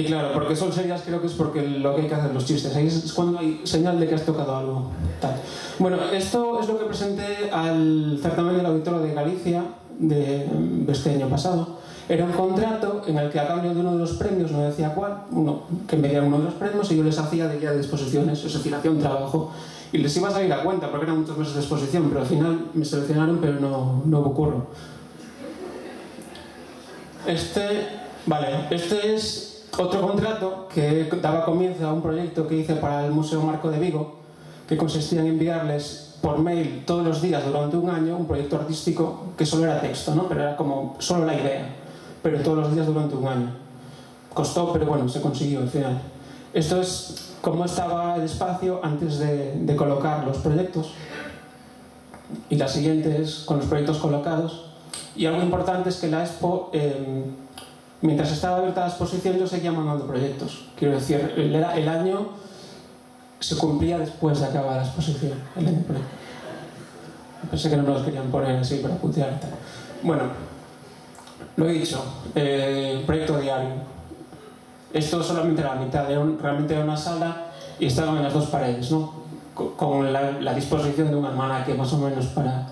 claro, porque son serias creo que es porque lo que hay que hacer los chistes. Ahí es cuando hay señal de que has tocado algo. Tal. Bueno, esto es lo que presenté al certamen del Auditorio de Galicia de este año pasado. Era un contrato en el que a cambio de uno de los premios, no decía cuál, que me dieran uno de los premios y yo les hacía de guía de exposiciones, es decir, hacía un trabajo. Y les iba a salir a cuenta porque eran muchos meses de exposición, pero al final me seleccionaron, pero no hubo curro. Este es otro contrato que daba comienzo a un proyecto que hice para el Museo Marco de Vigo, que consistía en enviarles por mail todos los días durante un año un proyecto artístico que solo era texto, ¿no? Pero era como solo la idea, pero todos los días durante un año. Costó, pero bueno, se consiguió al final. Esto es cómo estaba el espacio antes de colocar los proyectos. Y la siguiente es con los proyectos colocados. Y algo importante es que la expo, mientras estaba abierta la exposición, yo seguía mandando proyectos. Quiero decir, el año se cumplía después de acabar la exposición. Pensé que no me los querían poner así para putear y tal. Bueno, lo he dicho, proyecto diario. Esto solamente era la mitad, realmente era una sala y estaban en las dos paredes, ¿no? Con la disposición de un almanaque más o menos para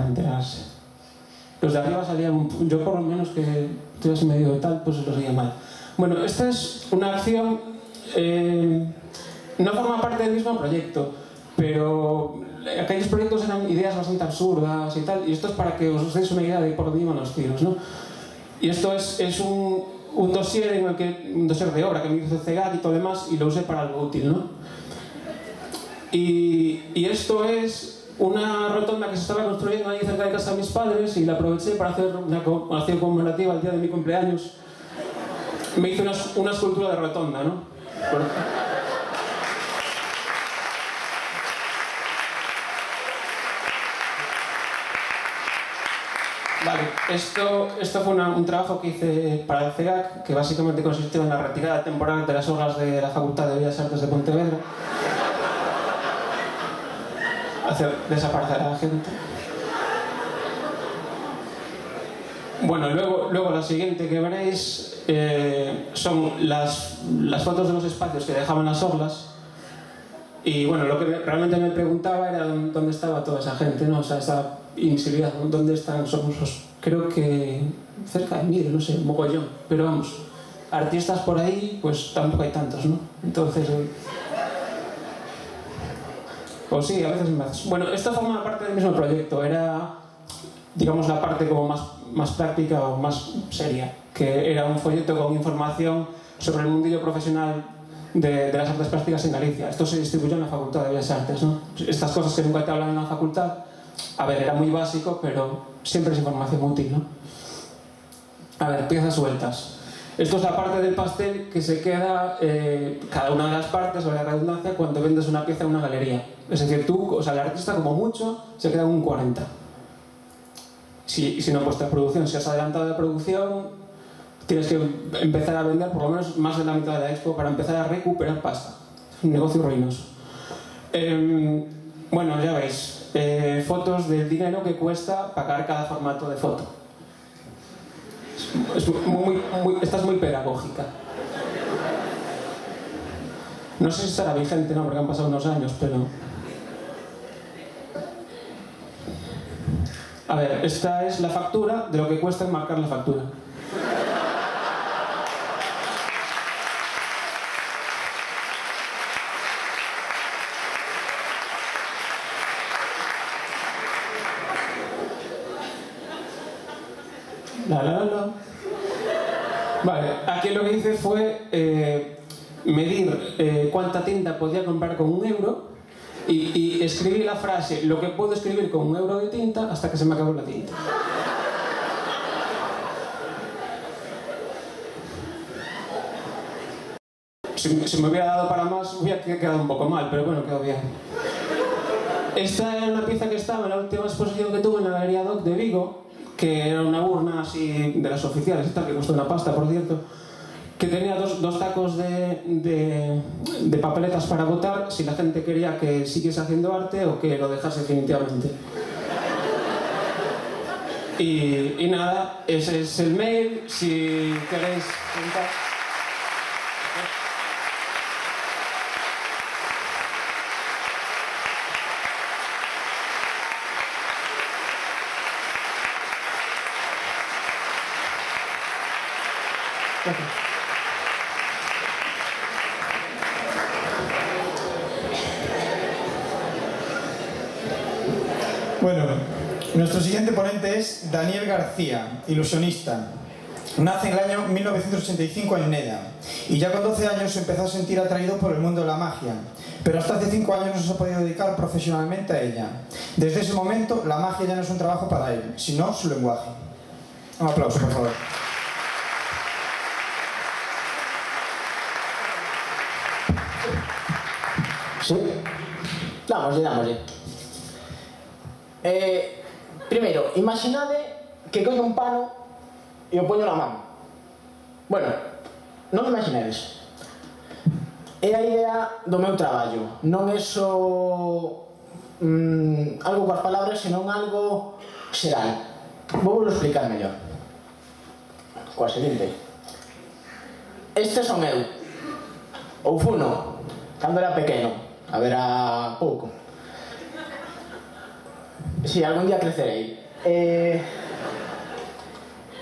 enterarse. Los de arriba salían, yo por lo menos que estoy así medio tal, pues lo seguía mal. Bueno, esta es una acción, no forma parte del mismo proyecto, pero aquellos proyectos eran ideas bastante absurdas y tal, y esto es para que os deis una idea de por dónde iban los tiros, ¿no? Y esto es un dossier en el que, un dossier de obra que me hizo CEGAC y todo demás, y lo usé para algo útil, ¿no? Y esto es una rotonda que se estaba construyendo ahí cerca de casa de mis padres, y la aproveché para hacer una acción conmemorativa al día de mi cumpleaños. Me hice una escultura de rotonda, ¿no? Vale, esto fue un trabajo que hice para el CEGAC, que básicamente consistió en la retirada temporal de las obras de la Facultad de Bellas Artes de Pontevedra. Hacer desaparecer a la gente. Bueno, luego la siguiente que veréis son las fotos de los espacios que dejaban las orlas. Y bueno, lo que realmente me preguntaba era dónde estaba toda esa gente, ¿no? O sea, esa invisibilidad, ¿dónde están? Somos, creo que cerca de 1000, no sé, un mogollón. Pero vamos, artistas por ahí, pues tampoco hay tantos, ¿no? Entonces... pues sí, a veces me haces. Bueno, esto forma parte del mismo proyecto, era, digamos, la parte como más práctica o más seria, que era un folleto con información sobre el mundillo profesional de las artes plásticas en Galicia. Esto se distribuyó en la Facultad de Bellas Artes, ¿no? Estas cosas que nunca te hablan en la facultad, a ver, era muy básico, pero siempre es información útil, ¿no? A ver, piezas sueltas. Esto es la parte del pastel que se queda, cada una de las partes, o la redundancia, cuando vendes una pieza en una galería. Es decir, tú, o sea, el artista como mucho, se queda un 40. Si no has puesto producción, si has adelantado la producción, tienes que empezar a vender por lo menos más de la mitad de la expo para empezar a recuperar pasta. Es un negocio ruinoso. Bueno, ya veis, fotos del dinero que cuesta pagar cada formato de foto. Esta es muy pedagógica. No sé si estará vigente, ¿no? Porque han pasado unos años, pero... A ver, esta es la factura de lo que cuesta enmarcar la factura. Vale, aquí lo que hice fue medir cuánta tinta podía comprar con 1 euro y escribí la frase, lo que puedo escribir con 1 euro de tinta hasta que se me acabó la tinta. Si me hubiera dado para más, hubiera quedado un poco mal, pero bueno, quedó bien. Esta era una pieza que estaba en la última exposición que tuve en la Galería Doc de Vigo, que era una urna así de las oficiales y tal, que costó una pasta, por cierto, que tenía dos tacos de papeletas para votar si la gente quería que siguiese haciendo arte o que lo dejase definitivamente. Y nada, ese es el mail, si queréis preguntar. Bueno, nuestro siguiente ponente es Daniel García, ilusionista. Nace en el año 1985 en Neda y ya con 12 años se empezó a sentir atraído por el mundo de la magia, pero hasta hace 5 años no se ha podido dedicar profesionalmente a ella. Desde ese momento la magia ya no es un trabajo para él, sino su lenguaje. Un aplauso, por favor. Sí? Dámoslle. Primeiro, imaginade que coño un pano e o poño na man. Bueno, non imaginedes. É a idea do meu traballo. Non é só algo coas palabras, senón algo xeral. Vou explicar mellor. Coa seguinte. Este son eu. Ou funo, cando era pequeno. A ver, a pouco. Si, algún día crecerei.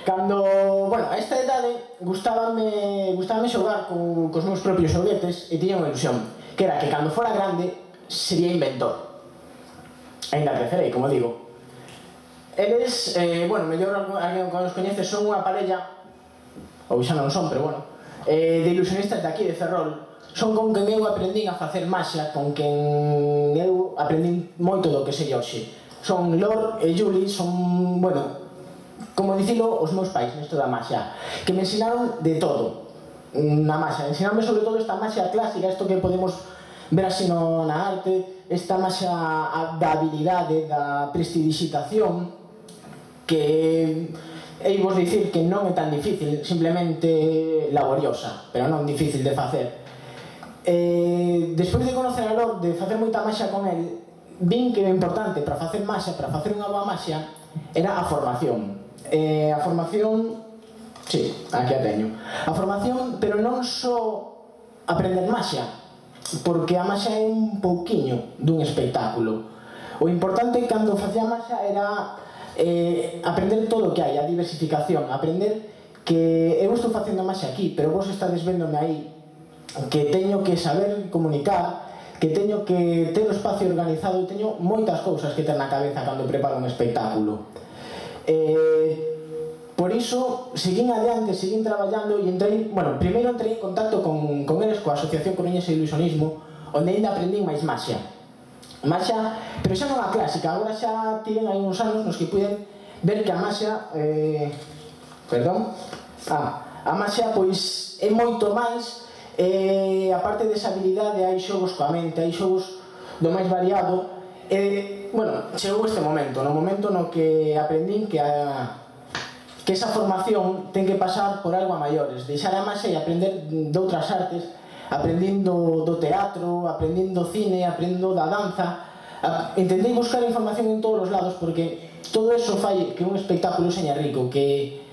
Cando, bueno, a esta idade gustábame xogar cos meus propios xoguetes e tiña unha ilusión, que era que cando fora grande sería inventor. Ainda crecerei, como digo. Eles, bueno, mellor alguén que os coñece, son unha parella, ou xa non son, pero bueno, de ilusionistas de aquí, de Ferrol. Son con quen eu aprendín a facer maxia, con quen eu aprendín moito do que sei hoxe. Son Lor e Juli, son, bueno, como dicilo, os meus pais nesto da maxia, que me ensinaron de todo na maxia. Ensinaronme sobre todo esta maxia clásica, isto que podemos ver así na arte, esta maxia da habilidade, da prestidigitación, que hei vos dicir que non é tan difícil, simplemente laboriosa, pero non difícil de facer. Despois de conocer a Lor, de facer moita maxia con el, vin que o importante para facer maxia, para facer unha boa maxia, era a formación. A formación, sí, aquí a teño. A formación, pero non só aprender maxia, porque a maxia é un pouquiño dun espectáculo. O importante cando facía maxia era aprender todo o que hai, a diversificación, aprender que eu estou facendo maxia aquí, pero vos estades vendome aí, que teño que saber comunicar, que teño que ter o espacio organizado, teño moitas cousas que ter na cabeza cando preparo un espectáculo. Por iso, seguín adiante, seguín traballando e entrei, bueno, primeiro entrei en contacto con eles, coa Asociación Coruñesa de Ilusionismo, onde ainda aprendín máis maxia. Maxia, pero xa non a clásica, agora xa tiven aí uns anos nos que puiden ver que a maxia, a maxia pois é moito máis. Aparte desa habilidade, hai xogos coa mente, hai xogos do máis variado. Bueno, chegou este momento, no momento no que aprendín que esa formación ten que pasar por algo a maiores, deixar a maxia e aprender de outras artes, aprendindo do teatro, aprendindo cine, aprendendo da danza. Intentei buscar información en todos os lados porque todo eso fai que un espectáculo seña rico, que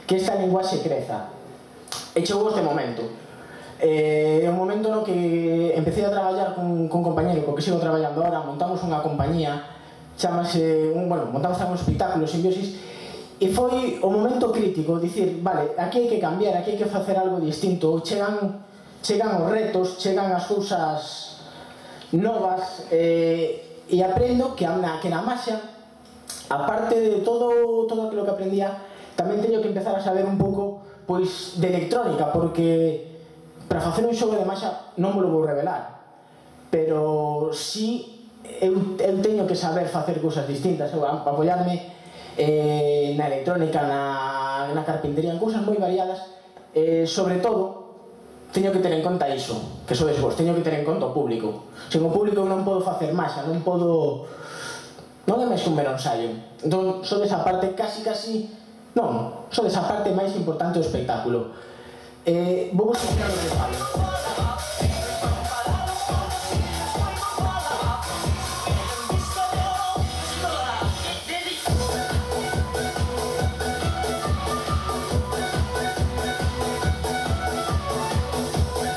esta linguaxe creza. E chegou este momento. É un momento no que empecé a traballar con un compañero co que sigo traballando ahora, montamos unha compañía, chamase, montamos un espectáculo, Simbiosis, e foi o momento crítico, dicir, vale, aquí hai que cambiar, aquí hai que facer algo distinto, chegan os retos, chegan as cousas novas, e aprendo que na maxia, aparte de todo aquilo que aprendía, tamén teño que empezar a saber un pouco, pois, de electrónica, porque para facer un xogo de maxia non me lo vou revelar, pero si eu teño que saber facer cousas distintas, apoiarme na electrónica, na carpintería, en cousas moi variadas. Sobre todo teño que ter en conta iso, que sodes vos, teño que ter en conta o público. Sen o público non podo facer maxia, non é máis que un mero ensaio. Entón, sodes a parte sodes a parte máis importante do espectáculo. Vou vos explicar o que falo.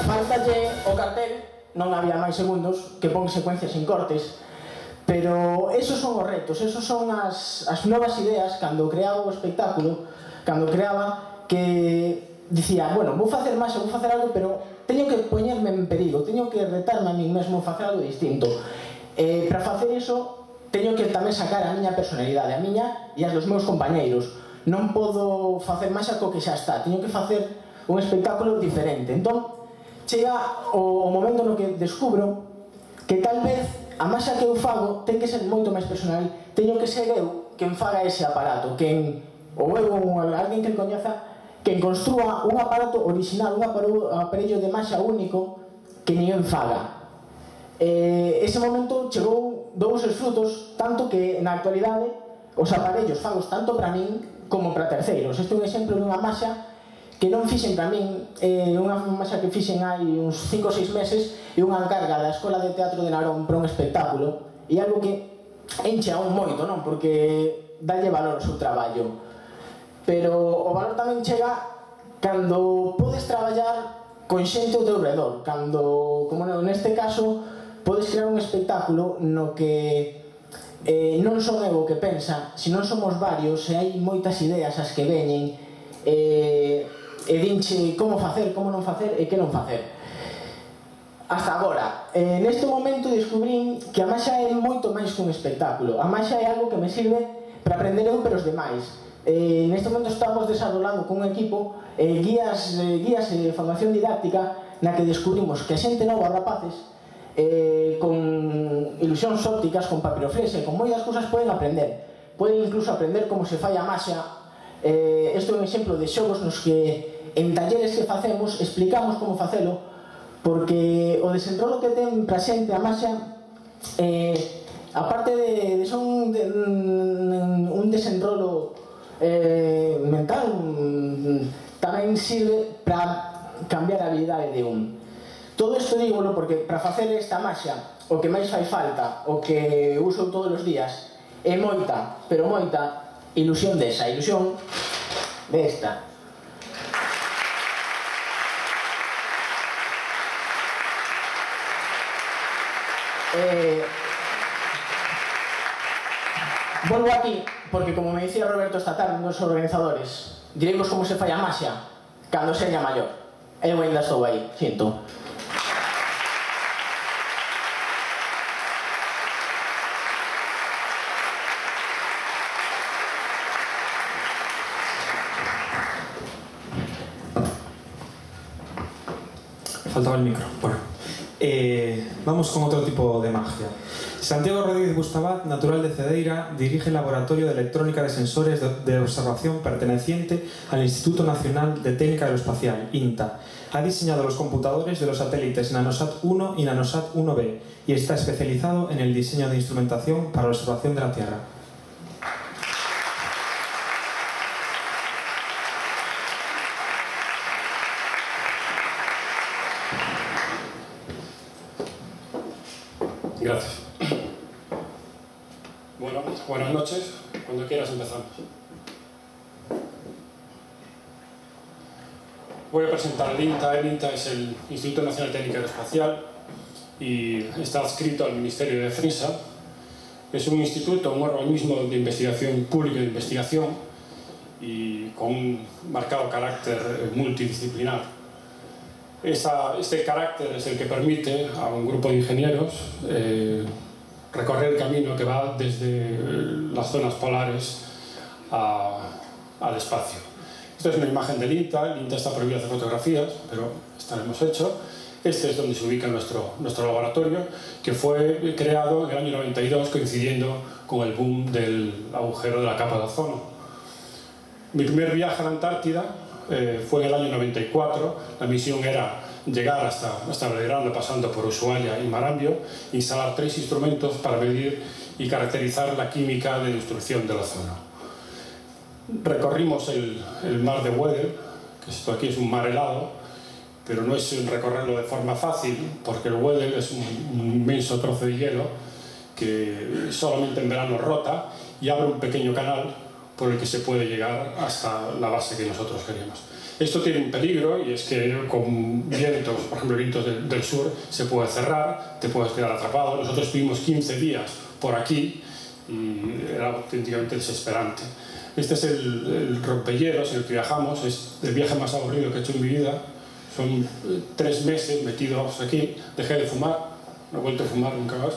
Faltalle o cartel, non había máis segundos, que pon secuencias sin cortes, pero esos son os retos, esos son as novas ideas cando creaba o espectáculo, cando creaba, que dicía, bueno, vou facer máis, vou facer algo, pero teño que poñerme en perigo, teño que retarme a mí mesmo, facer algo distinto. Para facer iso, teño que tamén sacar a miña personalidade, a miña e as dos meus compañeiros. Non podo facer máis co que xa está, teño que facer un espectáculo diferente. Entón, chega o momento no que descubro que tal vez a maxia que eu fago ten que ser moito máis personal, teño que ser eu quen faga ese aparato, ou alguén que coñeza, quen construa un aparato original, un aparello de maxia único que ninguén faga. Ese momento chegou dous os frutos, tanto que na actualidade os aparellos fagos tanto para min como para terceiros. Este é un exemplo dunha maxia que non fixen para min, unha maxia que fixen hai uns 5 ou 6 meses, e unha encarga da Escola de Teatro de Narón para un espectáculo, e algo que enche aún moito, non? Porque dalle valor ao seu traballo. Pero o valor tamén chega cando podes traballar con xente ao teu redor, cando, como neste caso, podes crear un espectáculo no que non son eu o que pensa, senón somos varios e hai moitas ideas as que veñen e dinche como facer, como non facer e que non facer. Hasta agora, neste momento descubrín que a maxia é moito máis que un espectáculo. A maxia é algo que me sirve para aprender eu pero os demais. Neste momento estamos desarrollando con un equipo guías de formación didáctica na que descubrimos que a xente nova, rapaces, con ilusións ópticas, con papiroflexia, con moitas cousas poden aprender. Poden incluso aprender como se fai a maxia. Isto é un exemplo de xogos nos que en talleres que facemos explicamos como facelo, porque o desenrolo que ten pra xente a maxia, aparte de ser un desenrolo mental, tamén sirve para cambiar a habilidade de un. Todo isto dígolo porque para facer esta maxia o que máis fai falta, o que uso todos os días, é moita, pero moita ilusión desa, ilusión desta. Volvo aquí porque, como me dicía Roberto esta tarde, un dos organizadores, diremos como se fai a maxia cando seña maior. Eu ainda estou aí, sinto. Faltaba el micro. Bueno, vamos con otro tipo de magia. Santiago Rodríguez Bustabat, natural de Cedeira, dirige el Laboratorio de Electrónica de Sensores de Observación perteneciente al Instituto Nacional de Técnica Aeroespacial, INTA. Ha diseñado los computadores de los satélites Nanosat 1 y Nanosat 1B y está especializado en el diseño de instrumentación para la observación de la Tierra. Gracias. Bueno, buenas noches. Cuando quieras empezamos. Voy a presentar el INTA. El INTA es el Instituto Nacional de Técnica Aeroespacial y está adscrito al Ministerio de Defensa. Es un instituto, un organismo de investigación pública de investigación y con un marcado carácter multidisciplinar. Este carácter es el que permite a un grupo de ingenieros recorrer el camino que va desde las zonas polares al espacio. Esta es una imagen del INTA. El INTA está prohibido hacer fotografías, pero esta lo hemos hecho. Este es donde se ubica nuestro laboratorio, que fue creado en el año 92, coincidiendo con el boom del agujero de la capa de ozono. Mi primer viaje a la Antártida fue en el año 94. La misión era llegar hasta Belgrano, pasando por Ushuaia y Marambio, instalar 3 instrumentos para medir y caracterizar la química de destrucción del ozono. Recorrimos el mar de Weddell, que esto aquí es un mar helado, pero no es recorrerlo de forma fácil, porque el Weddell es un inmenso trozo de hielo que solamente en verano rota y abre un pequeño canal por el que se puede llegar hasta la base que nosotros queríamos. Esto tiene un peligro, y es que con vientos, por ejemplo vientos del sur, se puede cerrar, te puedes quedar atrapado. Nosotros estuvimos 15 días por aquí y era auténticamente desesperante. Este es el rompehielos en el que viajamos, es el viaje más aburrido que he hecho en mi vida. Son 3 meses metidos aquí, dejé de fumar, no he vuelto a fumar nunca más.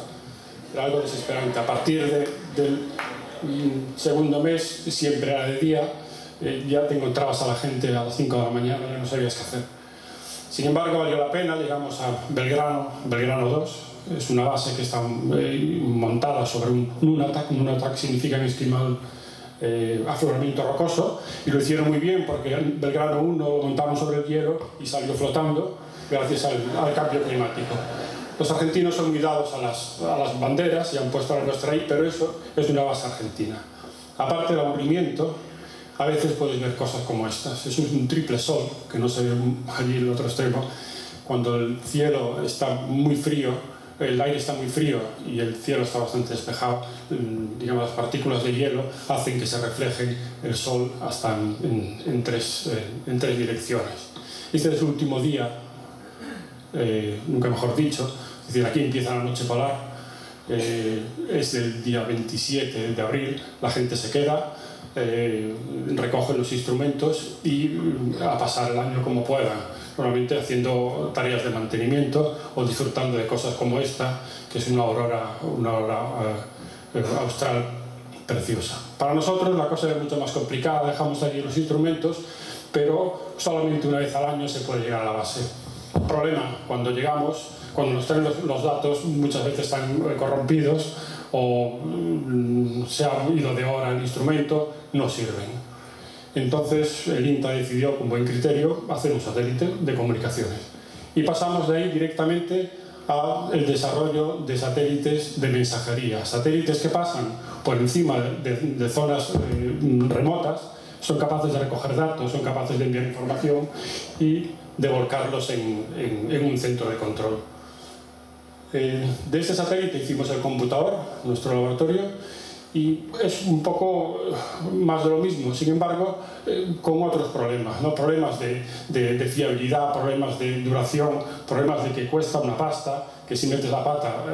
Era algo desesperante. A partir del segundo mes, siempre era de día, ya te encontrabas a la gente a las 5 de la mañana, ya no sabías qué hacer. Sin embargo, valió la pena. Llegamos a Belgrano 2, es una base que está montada sobre un nunatak. Un nunatak significa en esquimal afloramiento rocoso, y lo hicieron muy bien porque en Belgrano 1 lo montamos sobre el hielo y salió flotando gracias al cambio climático. Los argentinos son muy dados a las banderas y han puesto la nuestra ahí, pero eso es una base argentina. Aparte del aburrimiento, a veces puedes ver cosas como estas. Es un triple sol, que no se ve allí en el otro extremo. Cuando el cielo está muy frío, el aire está muy frío y el cielo está bastante despejado, digamos, las partículas de hielo hacen que se refleje el sol hasta en tres direcciones. Este es el último día, nunca mejor dicho, es decir, aquí empieza la noche polar. es el día 27 de abril, la gente se queda, recoge los instrumentos y a pasar el año como puedan, normalmente haciendo tareas de mantenimiento o disfrutando de cosas como esta, que es una aurora austral preciosa. Para nosotros la cosa es mucho más complicada, dejamos allí los instrumentos, pero solamente una vez al año se puede llegar a la base. El problema, cuando llegamos, cuando nos traen los datos, muchas veces están corrompidos o se ha ido de hora el instrumento, no sirven. Entonces el INTA decidió, con buen criterio, hacer un satélite de comunicaciones. Y pasamos de ahí directamente al desarrollo de satélites de mensajería. Satélites que pasan por encima de zonas remotas, son capaces de recoger datos, son capaces de enviar información y de volcarlos en un centro de control. De este satélite hicimos el computador, nuestro laboratorio, y es un poco más de lo mismo, sin embargo, con otros problemas, ¿no? Problemas de fiabilidad, problemas de duración, problemas de que cuesta una pasta, que si metes la pata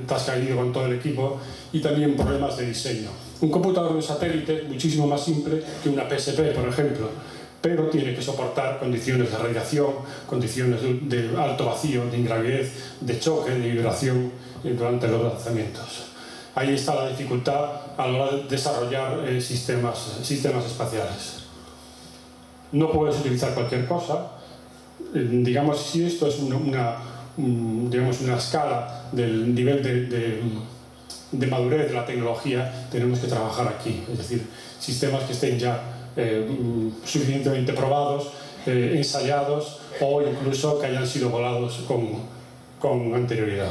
te has caído con todo el equipo, y también problemas de diseño. Un computador de satélite es muchísimo más simple que una PSP, por ejemplo, pero tiene que soportar condiciones de radiación, condiciones de alto vacío, de ingravidez, de choque, de vibración durante los lanzamientos. Ahí está la dificultad a la hora de desarrollar sistemas espaciales. No puedes utilizar cualquier cosa. Digamos, si esto es una escala del nivel de madurez de la tecnología, tenemos que trabajar aquí. Es decir, sistemas que estén ya suficientemente probados, ensayados o incluso que hayan sido volados con anterioridad.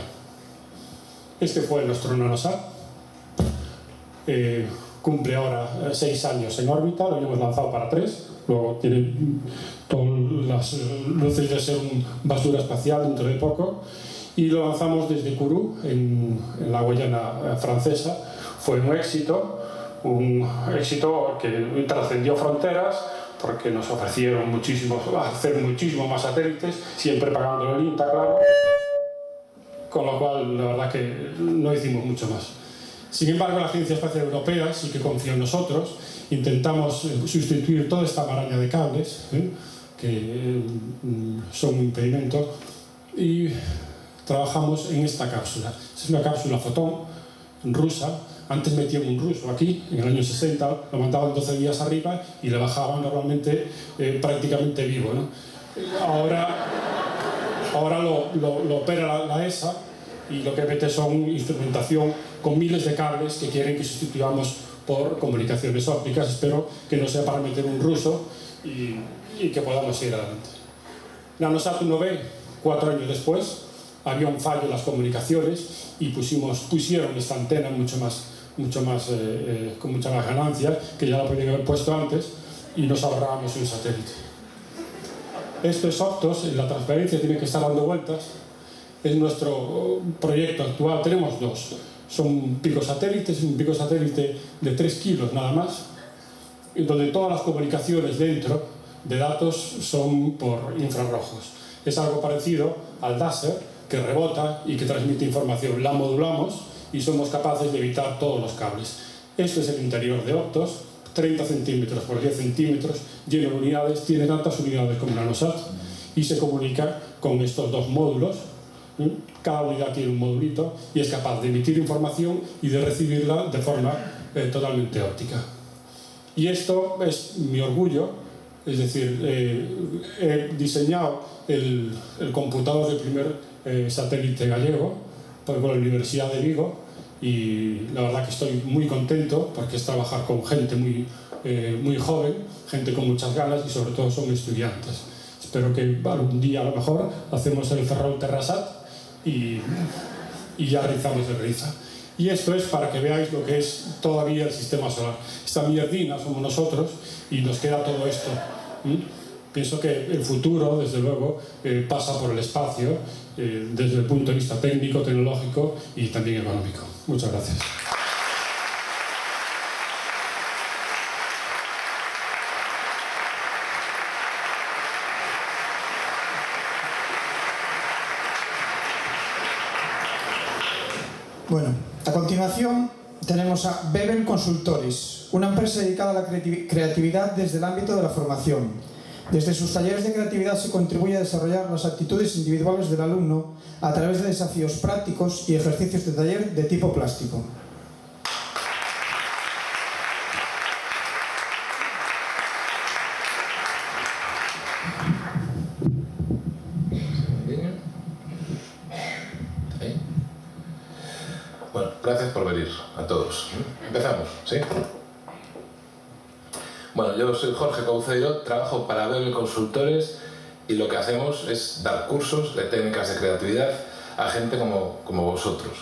Este fue nuestro NanoSat. Cumple ahora 6 años en órbita, lo habíamos lanzado para 3, luego tiene todas las luces de ser un basura espacial dentro de poco, y lo lanzamos desde Kourou, en la Guayana francesa. Fue un éxito que trascendió fronteras, porque nos ofrecieron hacer muchísimos más satélites, siempre pagando el INTA, claro. Con lo cual, la verdad que no hicimos mucho más. Sin embargo, la Agencia Espacial Europea sí que confía en nosotros. Intentamos sustituir toda esta maraña de cables, que son un impedimento, y trabajamos en esta cápsula. Es una cápsula fotón rusa. Antes metían un ruso aquí, en el año 60, lo mandaban 12 días arriba y le bajaban normalmente prácticamente vivo, ¿no? Ahora lo opera la ESA, y lo que mete son instrumentación con miles de cables que quieren que sustituyamos por comunicaciones ópticas. Espero que no sea para meter un ruso y que podamos ir adelante. NanoSat 1B, 4 años después, había un fallo en las comunicaciones y pusieron esta antena con mucha más ganancia, que ya la podían haber puesto antes, y nos ahorrábamos un satélite. Esto es Optos, la transparencia tiene que estar dando vueltas. Es nuestro proyecto actual, tenemos 2. Son picosatélites, un picosatélite de 3 kilos nada más, donde todas las comunicaciones dentro de datos son por infrarrojos. Es algo parecido al láser, que rebota y que transmite información. La modulamos y somos capaces de evitar todos los cables. Este es el interior de Optos, 30 centímetros por 10 centímetros, lleno de unidades, tiene tantas unidades como NanoSat, y se comunica con estos 2 módulos. Cada unidad tiene un modulito y es capaz de emitir información y de recibirla de forma totalmente óptica. Y esto es mi orgullo, es decir, he diseñado el computador del primer satélite gallego con la Universidad de Vigo, y la verdad que estoy muy contento porque es trabajar con gente muy joven, gente con muchas ganas, y sobre todo son estudiantes. Espero que algún día a lo mejor hacemos el Ferrol Terrasat y ya rizamos el riza. Y esto es para que veáis lo que es todavía el sistema solar. Esta mierdina somos nosotros y nos queda todo esto. Pienso que el futuro, desde luego, pasa por el espacio, desde el punto de vista técnico, tecnológico y también económico. Muchas gracias. Bueno. A continuación tenemos a Bebel Consultores, una empresa dedicada a la creatividad desde el ámbito de la formación. Desde sus talleres de creatividad se contribuye a desarrollar las actitudes individuales del alumno a través de desafíos prácticos y ejercicios de taller de tipo plástico. Bueno, gracias por venir a todos. Empezamos, ¿sí? Bueno, yo soy Jorge Couceiro, trabajo para Bebel Consultores y lo que hacemos es dar cursos de técnicas de creatividad a gente como vosotros.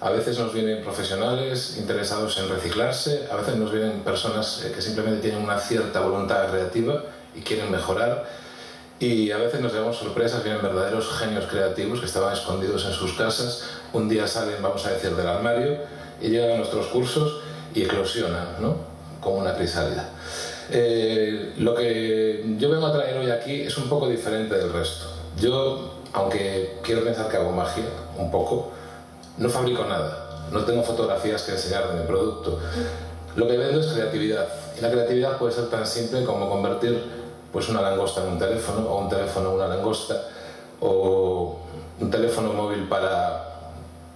A veces nos vienen profesionales interesados en reciclarse, a veces nos vienen personas que simplemente tienen una cierta voluntad creativa y quieren mejorar, y a veces nos llevamos sorpresas, vienen verdaderos genios creativos que estaban escondidos en sus casas, un día salen, vamos a decir, del armario y llegan a nuestros cursos y eclosionan, ¿no? Como una crisálida. Lo que yo vengo a traer hoy aquí es un poco diferente del resto. Yo, aunque quiero pensar que hago magia, un poco, no fabrico nada, no tengo fotografías que enseñar de mi producto. Lo que vendo es creatividad, y la creatividad puede ser tan simple como convertir pues una langosta en un teléfono, o un teléfono en una langosta, o un teléfono móvil para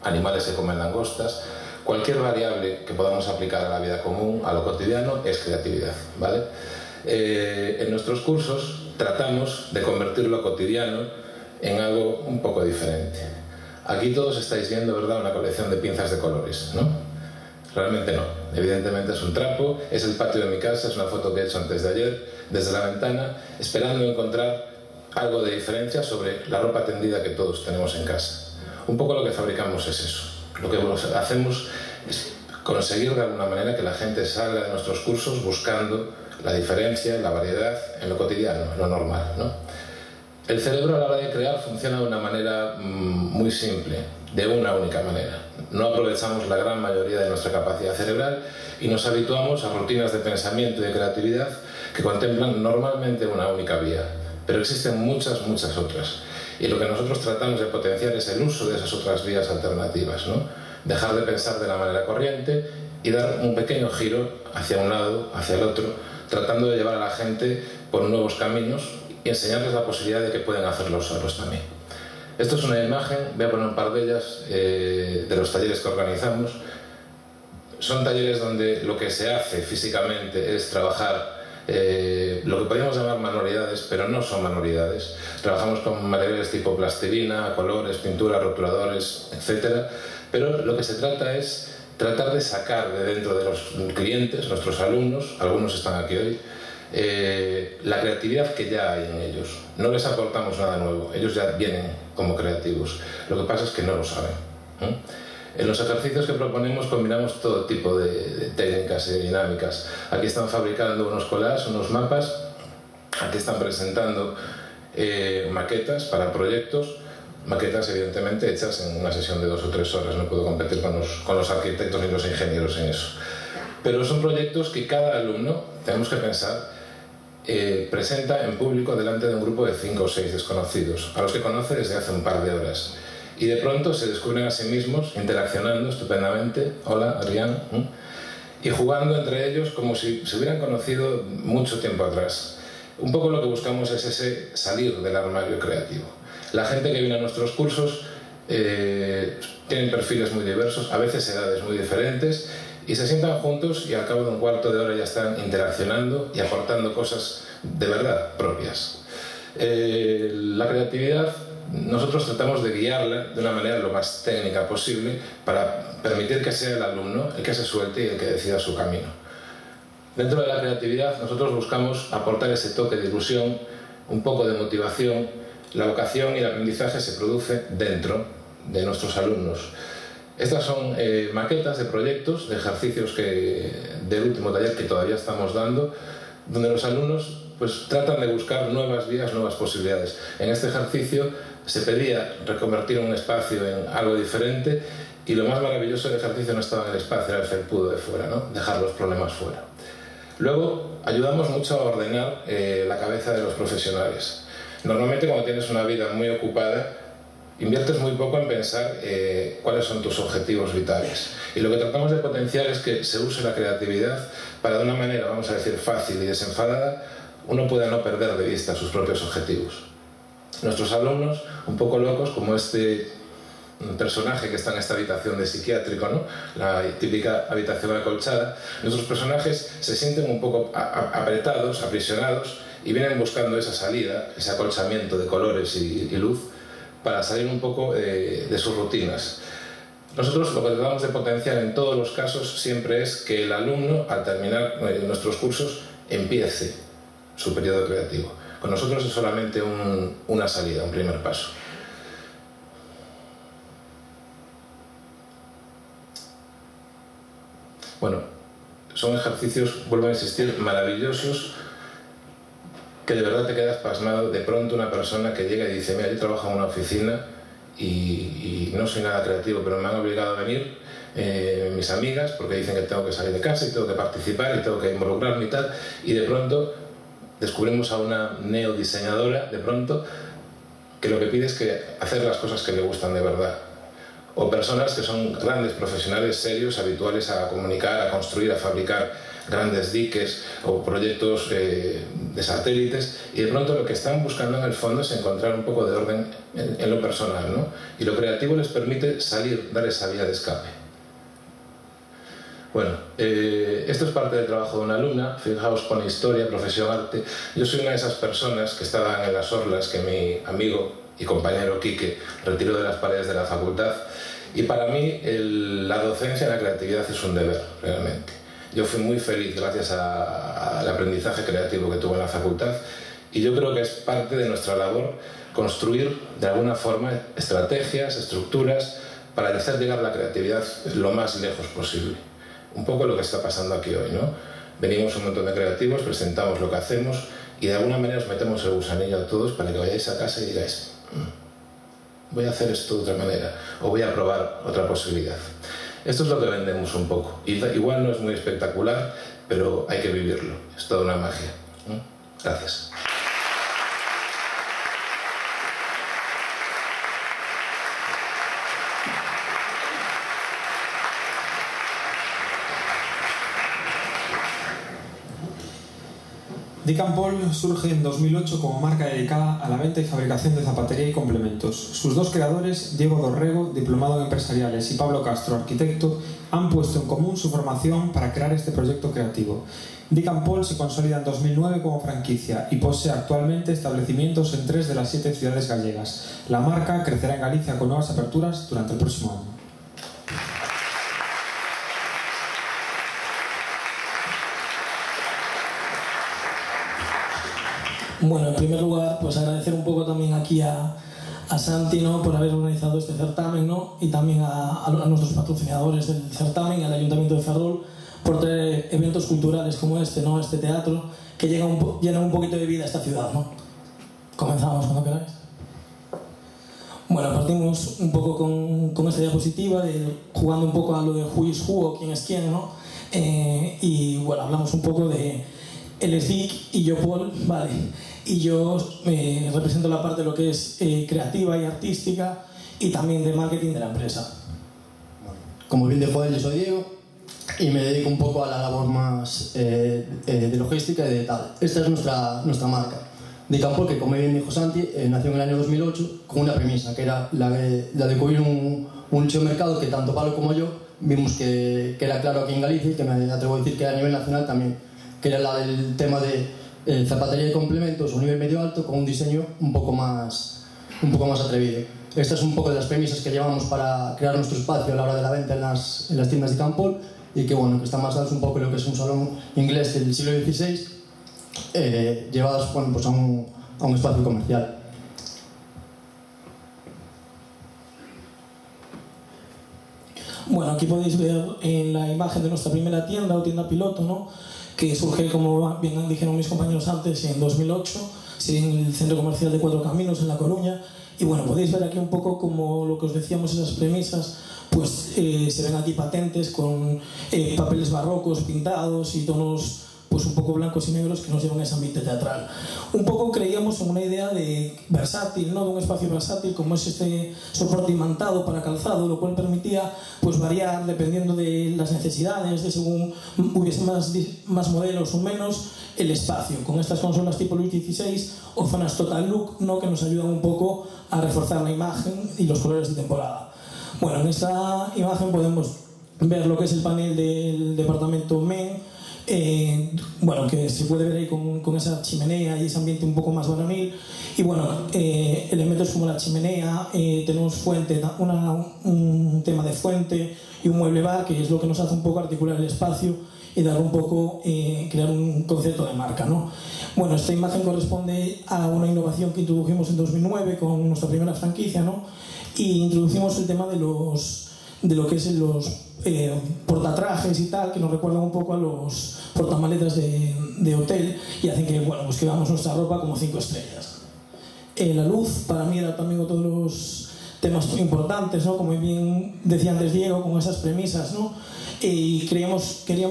animales que comen langostas. Cualquier variable que podamos aplicar a la vida común, a lo cotidiano, es creatividad, ¿vale? En nuestros cursos tratamos de convertir lo cotidiano en algo un poco diferente. Aquí todos estáis viendo, ¿verdad?, una colección de pinzas de colores, ¿no? Realmente no. Evidentemente es un trapo, es el patio de mi casa, es una foto que he hecho antes de ayer, desde la ventana, esperando encontrar algo de diferencia sobre la ropa tendida que todos tenemos en casa. Un poco lo que fabricamos es eso. Lo que hacemos es conseguir de alguna manera que la gente salga de nuestros cursos buscando la diferencia, la variedad en lo cotidiano, en lo normal, ¿no? El cerebro a la hora de crear funciona de una manera muy simple, de una única manera. No aprovechamos la gran mayoría de nuestra capacidad cerebral y nos habituamos a rutinas de pensamiento y de creatividad que contemplan normalmente una única vía, pero existen muchas otras. Y lo que nosotros tratamos de potenciar es el uso de esas otras vías alternativas, ¿no? Dejar de pensar de la manera corriente y dar un pequeño giro hacia un lado, hacia el otro, tratando de llevar a la gente por nuevos caminos y enseñarles la posibilidad de que pueden hacerlo solos también. Esto es una imagen, voy a poner un par de ellas, de los talleres que organizamos. Son talleres donde lo que se hace físicamente es trabajar lo que podríamos llamar manualidades, pero no son manualidades. Trabajamos con materiales tipo plastilina, colores, pintura, rotuladores, etc. Pero lo que se trata es tratar de sacar de dentro de los clientes, nuestros alumnos, algunos están aquí hoy, la creatividad que ya hay en ellos. No les aportamos nada nuevo, ellos ya vienen como creativos. Lo que pasa es que no lo saben. En los ejercicios que proponemos combinamos todo tipo de técnicas y dinámicas. Aquí están fabricando unos collages, unos mapas, aquí están presentando maquetas para proyectos, maquetas evidentemente hechas en una sesión de 2 o 3 horas, no puedo competir con los arquitectos ni los ingenieros en eso. Pero son proyectos que cada alumno, tenemos que pensar, presenta en público delante de un grupo de 5 o 6 desconocidos, a los que conoce desde hace un par de horas. Y de pronto se descubren a sí mismos interaccionando estupendamente, hola Adrián, y jugando entre ellos como si se hubieran conocido mucho tiempo atrás. Un poco lo que buscamos es ese salir del armario creativo. La gente que viene a nuestros cursos tienen perfiles muy diversos, a veces edades muy diferentes, y se sientan juntos y al cabo de un cuarto de hora ya están interaccionando y aportando cosas de verdad propias. La creatividad nosotros tratamos de guiarla de una manera lo más técnica posible para permitir que sea el alumno el que se suelte y el que decida su camino. Dentro de la creatividad nosotros buscamos aportar ese toque de ilusión, un poco de motivación. La vocación y el aprendizaje se produce dentro de nuestros alumnos. Estas son maquetas de proyectos, de ejercicios del último taller que todavía estamos dando, donde los alumnos pues tratan de buscar nuevas vías, nuevas posibilidades. En este ejercicio se pedía reconvertir un espacio en algo diferente y lo más maravilloso del ejercicio no estaba en el espacio, era el felpudo de fuera, ¿no? Dejar los problemas fuera. Luego ayudamos mucho a ordenar la cabeza de los profesionales. Normalmente cuando tienes una vida muy ocupada, inviertes muy poco en pensar cuáles son tus objetivos vitales. Y lo que tratamos de potenciar es que se use la creatividad para, de una manera, vamos a decir, fácil y desenfadada, uno pueda no perder de vista sus propios objetivos. Nuestros alumnos, un poco locos, como este personaje que está en esta habitación de psiquiátrico, ¿no? La típica habitación acolchada, nuestros personajes se sienten un poco apretados, aprisionados, y vienen buscando esa salida, ese acolchamiento de colores y luz, para salir un poco de sus rutinas. Nosotros lo que tratamos de potenciar en todos los casos siempre es que el alumno, al terminar nuestros cursos, empiece su periodo creativo. Con nosotros es solamente una salida, un primer paso. Bueno, son ejercicios, vuelvo a insistir, maravillosos, que de verdad te quedas pasmado. De pronto una persona que llega y dice: mira, yo trabajo en una oficina y no soy nada creativo, pero me han obligado a venir mis amigas porque dicen que tengo que salir de casa y tengo que participar y tengo que involucrarme y tal, y de pronto descubrimos a una neodiseñadora, de pronto, que lo que pide es que hacer las cosas que le gustan de verdad. O personas que son grandes profesionales serios, habituales a comunicar, a construir, a fabricar grandes diques o proyectos de satélites, y de pronto lo que están buscando en el fondo es encontrar un poco de orden en lo personal, ¿no? Y lo creativo les permite salir, dar esa vía de escape. Bueno, esto es parte del trabajo de una alumna. Fijaos, pone historia, profesión, arte. Yo soy una de esas personas que estaban en las orlas que mi amigo y compañero Quique retiró de las paredes de la facultad, y para mí la docencia, la creatividad es un deber, realmente. Yo fui muy feliz gracias al aprendizaje creativo que tuve en la facultad, y yo creo que es parte de nuestra labor construir de alguna forma estrategias, estructuras para hacer llegar la creatividad lo más lejos posible. Un poco lo que está pasando aquí hoy, ¿no? Venimos un montón de creativos, presentamos lo que hacemos y de alguna manera os metemos el gusanillo a todos para que vayáis a casa y digáis: voy a hacer esto de otra manera, o voy a probar otra posibilidad. Esto es lo que vendemos un poco. Igual no es muy espectacular, pero hay que vivirlo. Es toda una magia. Gracias. Dick & Paul surge en 2008 como marca dedicada a la venta y fabricación de zapatería y complementos. Sus dos creadores, Diego Dorrego, diplomado en empresariales, y Pablo Castro, arquitecto, han puesto en común su formación para crear este proyecto creativo. Dick & Paul se consolida en 2009 como franquicia y posee actualmente establecimientos en 3 de las 7 ciudades gallegas. La marca crecerá en Galicia con nuevas aperturas durante el próximo año. Bueno, en primer lugar, pues agradecer un poco también aquí a Santi, ¿no?, por haber organizado este certamen, ¿no?, y también a nuestros patrocinadores del certamen, al Ayuntamiento de Ferrol, por traer eventos culturales como este, ¿no?, este teatro, que llenan un poquito de vida a esta ciudad, ¿no? Comenzamos cuando queráis. Bueno, partimos un poco con esta diapositiva, jugando un poco a lo de who is who o quién es quién, ¿no? Y bueno, hablamos un poco de él es Dick y yo Paul, vale, y yo represento la parte de lo que es creativa y artística y también de marketing de la empresa. Como bien dijo él, yo soy Diego y me dedico un poco a la labor más de logística y de tal. Esta es nuestra marca. Dick & Paul, que como bien dijo Santi, nació en el año 2008 con una premisa, que era la de cubrir un nicho de mercado que tanto Pablo como yo vimos que era claro aquí en Galicia y que me atrevo a decir que a nivel nacional también, que era la del tema de zapatería y complementos a un nivel medio alto con un diseño un poco más atrevido. Estas son un poco de las premisas que llevamos para crear nuestro espacio a la hora de la venta en las tiendas de Dick & Paul, y que bueno, que están basados un poco en lo que es un salón inglés del siglo XVI, llevados, bueno, pues a un espacio comercial. Bueno, aquí podéis ver en la imagen de nuestra primera tienda o tienda piloto, ¿no?, que surge, como bien dijeron mis compañeros antes, en 2008, en el centro comercial de Cuatro Caminos, en La Coruña. Y bueno, podéis ver aquí un poco como lo que os decíamos, esas premisas, pues se ven aquí patentes con papeles barrocos pintados y tonos pues un poco blancos y negros que nos llevan a ese ambiente teatral. Un poco creíamos en una idea de versátil, ¿no? De un espacio versátil como es este soporte imantado para calzado, lo cual permitía pues variar dependiendo de las necesidades, de según hubiese más modelos o menos el espacio, con estas consolas tipo Luis XVI o zonas Total Look, ¿no? Que nos ayudan un poco a reforzar la imagen y los colores de temporada. Bueno, en esta imagen podemos ver lo que es el panel del departamento Men, bueno, que se puede ver ahí con esa chimenea y ese ambiente un poco más varonil. Y bueno, elementos como la chimenea, tenemos fuente, un tema de fuente y un mueble bar, que es lo que nos hace un poco articular el espacio y dar un poco, crear un concepto de marca, ¿no? Bueno, esta imagen corresponde a una innovación que introdujimos en 2009 con nuestra primera franquicia, ¿no? Y introducimos el tema de lo que es los portatrajes y tal, que nos recuerdan un poco a los portamaletas de hotel y hacen que, bueno, pues que veamos nuestra ropa como 5 estrellas. La luz para mí era también otro de los temas importantes, ¿no? Como bien decía antes Diego, con esas premisas, ¿no? Y queríamos crear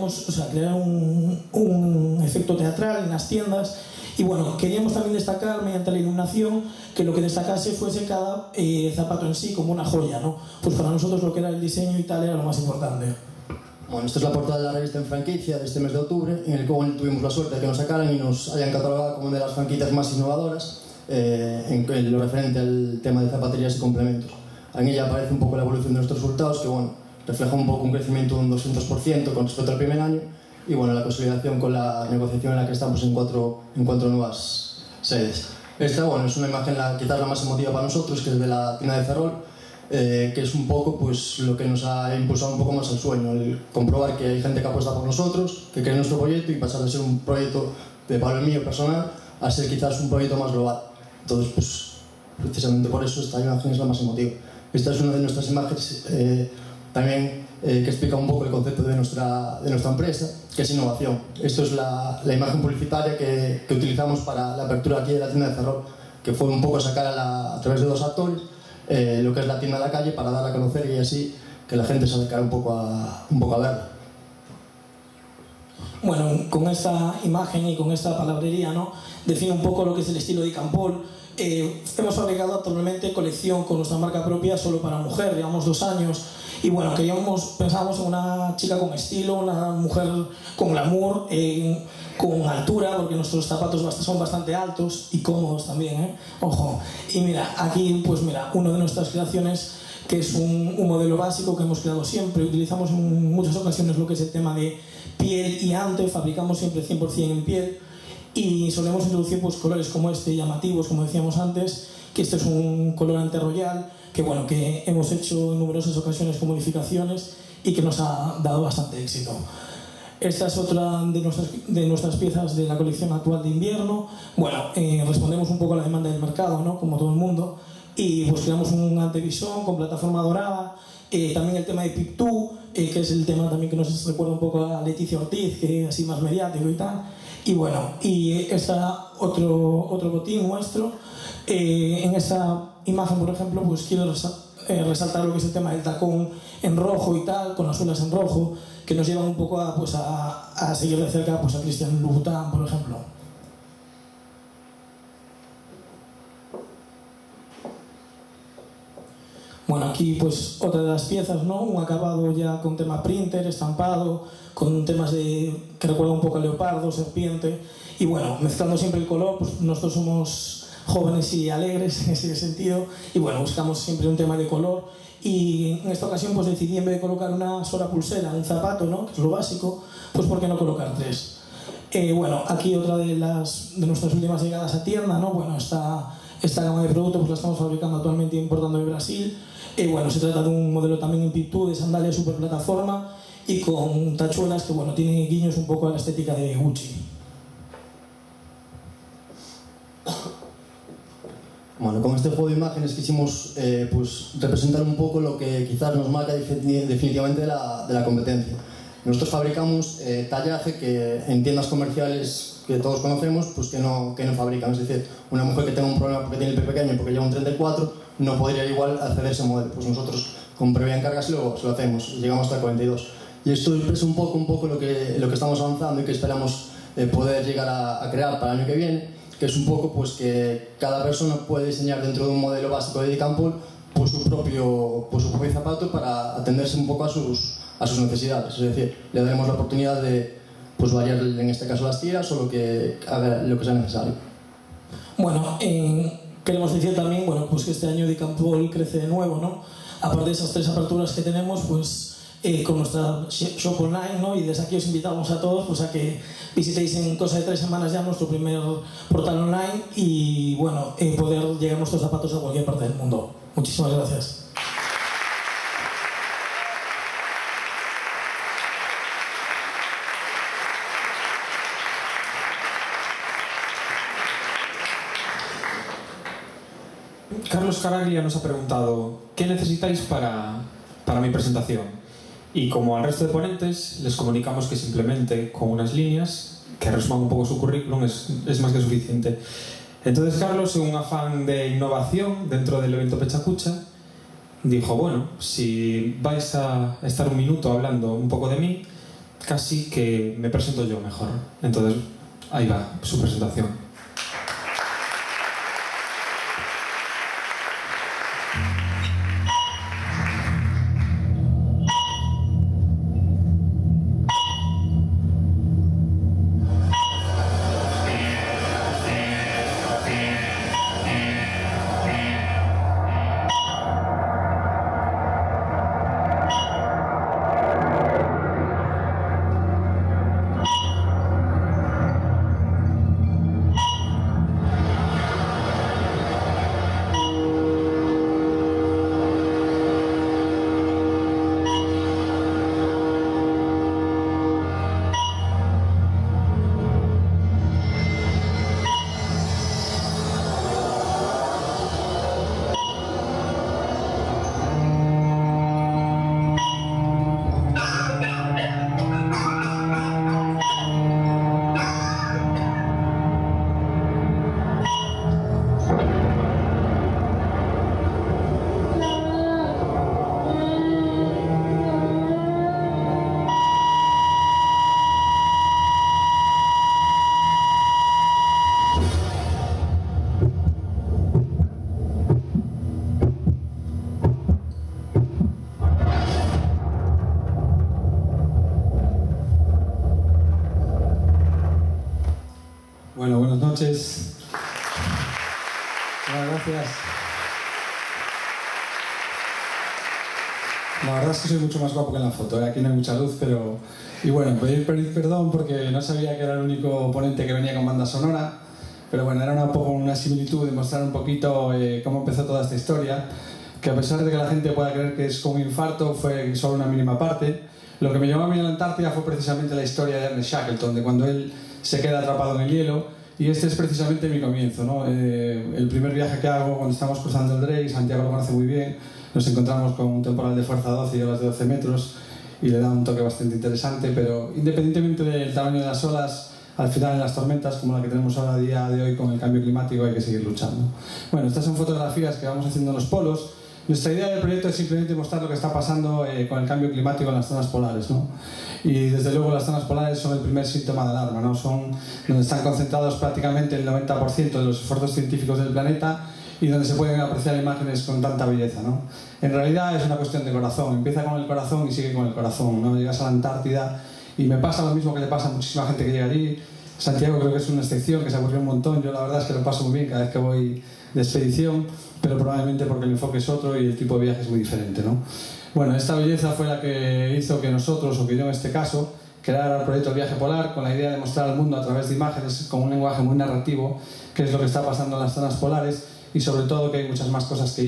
un efecto teatral en las tiendas. Y bueno, queríamos también destacar mediante la iluminación que lo que destacase fuese cada zapato en sí como una joya, ¿no? Pues para nosotros lo que era el diseño y tal era lo más importante. Bueno, esta es la portada de la revista En Franquicia de este mes de octubre, en el que tuvimos la suerte de que nos sacaran y nos hayan catalogado como una de las franquicias más innovadoras en lo referente al tema de zapaterías y complementos. En ella aparece un poco la evolución de nuestros resultados, que bueno, refleja un poco un crecimiento de un 200% con respecto al primer año, y bueno, la consolidación con la negociación en la que estamos en cuatro nuevas sedes. Esta, bueno, es una imagen quizás la más emotiva para nosotros, que es de la tienda de Ferrol, que es un poco pues lo que nos ha impulsado un poco más al sueño, el comprobar que hay gente que apuesta por nosotros, que cree en nuestro proyecto, y pasar de ser un proyecto de valor mío personal a ser quizás un proyecto más global. Entonces, pues precisamente por eso esta imagen es la más emotiva. Esta es una de nuestras imágenes también que explica un poco el concepto de nuestra empresa, que es innovación. Esto es la imagen publicitaria que utilizamos para la apertura aquí de la tienda de Ferrol, que fue un poco sacar a través de 2 actores lo que es la tienda a la calle para darla a conocer y así que la gente se acercara un poco a verla. Bueno, con esta imagen y con esta palabrería, ¿no? Define un poco lo que es el estilo de Campol. Hemos fabricado actualmente colección con nuestra marca propia solo para mujer, llevamos 2 años. Y bueno, pensábamos en una chica con estilo, una mujer con glamour, con altura, porque nuestros zapatos son bastante altos y cómodos también, ojo. Y mira, aquí pues mira, una de nuestras creaciones, que es un modelo básico que hemos creado siempre. Utilizamos en muchas ocasiones lo que es el tema de piel y ante, fabricamos siempre 100% en piel y solemos introducir pues colores como este, llamativos, como decíamos antes, que este es un color ante royal, que bueno, que hemos hecho en numerosas ocasiones con modificaciones y que nos ha dado bastante éxito. Esta es otra de nuestras piezas de la colección actual de invierno. Bueno, respondemos un poco a la demanda del mercado, ¿no? Como todo el mundo, y pues creamos un antevisón con plataforma dorada, también el tema de Pictú, que es el tema también que nos recuerda un poco a Leticia Ortiz, que es así más mediático y tal. Y bueno, y esta otro botín nuestro. En esta imagen, por ejemplo, pues quiero resaltar lo que es el tema del tacón en rojo y tal, con las suelas en rojo, que nos llevan un poco a seguir de cerca pues, a Christian Louboutin, por ejemplo. Bueno, aquí pues otra de las piezas, ¿no? Un acabado ya con tema printer, estampado, con temas que recuerda un poco a leopardo, serpiente, y bueno, mezclando siempre el color, pues nosotros somos jóvenes y alegres en ese sentido, y bueno, buscamos siempre un tema de color, y en esta ocasión pues decidí, en vez de colocar una sola pulsera, un zapato, ¿no? Que es lo básico, pues ¿por qué no colocar 3? Bueno, aquí otra de nuestras últimas llegadas a tienda, ¿no? Bueno, esta gama de productos pues la estamos fabricando actualmente e importando de Brasil. Bueno, se trata de un modelo también en Pictú, de sandalia super plataforma y con tachuelas que bueno, tienen guiños un poco a la estética de Gucci. Bueno, con este juego de imágenes quisimos pues, representar un poco lo que quizás nos marca definitivamente de la competencia. Nosotros fabricamos tallaje que en tiendas comerciales que todos conocemos, pues que no fabrican. Es decir, una mujer que tenga un problema porque tiene el pie pequeño, porque lleva un 34, no podría igual acceder a ese modelo. Pues nosotros con previa encarga se lo hacemos y llegamos hasta el 42. Y esto expresa un poco lo que estamos avanzando y que esperamos poder llegar a crear para el año que viene, que es un poco pues que cada persona puede diseñar dentro de un modelo básico de Decampol pues su propio zapato para atenderse un poco a sus necesidades. Es decir, le daremos la oportunidad de pues variar en este caso las tiras o lo que sea necesario. Bueno, queremos decir también, bueno, pues que este año Decampol crece de nuevo, ¿no? Aparte de esas 3 aperturas que tenemos, pues con nuestra shop online, ¿no? Y desde aquí os invitamos a todos pues a que visitéis en cosa de 3 semanas ya nuestro primer portal online y bueno, poder llegar nuestros zapatos a cualquier parte del mundo. Muchísimas gracias. Carlos Caraglia nos ha preguntado ¿qué necesitáis para mi presentación? Y como al resto de ponentes les comunicamos que simplemente con unas líneas que resuman un poco su currículum es más que suficiente. Entonces Carlos, en un afán de innovación dentro del evento Pechacucha, dijo, bueno, si vais a estar un minuto hablando un poco de mí, casi que me presento yo mejor. Entonces ahí va su presentación. Bueno, buenas noches. Muchas gracias. La verdad es que soy mucho más guapo que en la foto, aquí no hay mucha luz, pero... Y bueno, pedir perdón porque no sabía que era el único ponente que venía con banda sonora, pero bueno, era un poco una similitud de mostrar un poquito cómo empezó toda esta historia, que a pesar de que la gente pueda creer que es como un infarto, fue solo una mínima parte. Lo que me llevó a mí a la Antártida fue precisamente la historia de Ernest Shackleton, de cuando él se queda atrapado en el hielo. Y este es precisamente mi comienzo, ¿no? El primer viaje que hago cuando estamos cruzando el Drake, Santiago lo conoce muy bien, nos encontramos con un temporal de fuerza 12 y olas de 12 metros y le da un toque bastante interesante, pero independientemente del tamaño de las olas, al final en las tormentas como la que tenemos ahora a día de hoy con el cambio climático hay que seguir luchando. Bueno, estas son fotografías que vamos haciendo en los polos. Nuestra idea del proyecto es simplemente mostrar lo que está pasando con el cambio climático en las zonas polares, ¿no? Y desde luego las zonas polares son el primer síntoma de alarma, ¿no? Son donde están concentrados prácticamente el 90% de los esfuerzos científicos del planeta y donde se pueden apreciar imágenes con tanta belleza, ¿no? En realidad es una cuestión de corazón, empieza con el corazón y sigue con el corazón, ¿no? Llegas a la Antártida y me pasa lo mismo que le pasa a muchísima gente que llega allí. Santiago creo que es una excepción, que se aburrió un montón. Yo la verdad es que lo paso muy bien cada vez que voy de expedición, pero probablemente porque el enfoque es otro y el tipo de viaje es muy diferente, ¿no? Bueno, esta belleza fue la que hizo que nosotros, o que yo en este caso, creara el proyecto El Viaje Polar con la idea de mostrar al mundo a través de imágenes con un lenguaje muy narrativo qué es lo que está pasando en las zonas polares y sobre todo que hay muchas más cosas que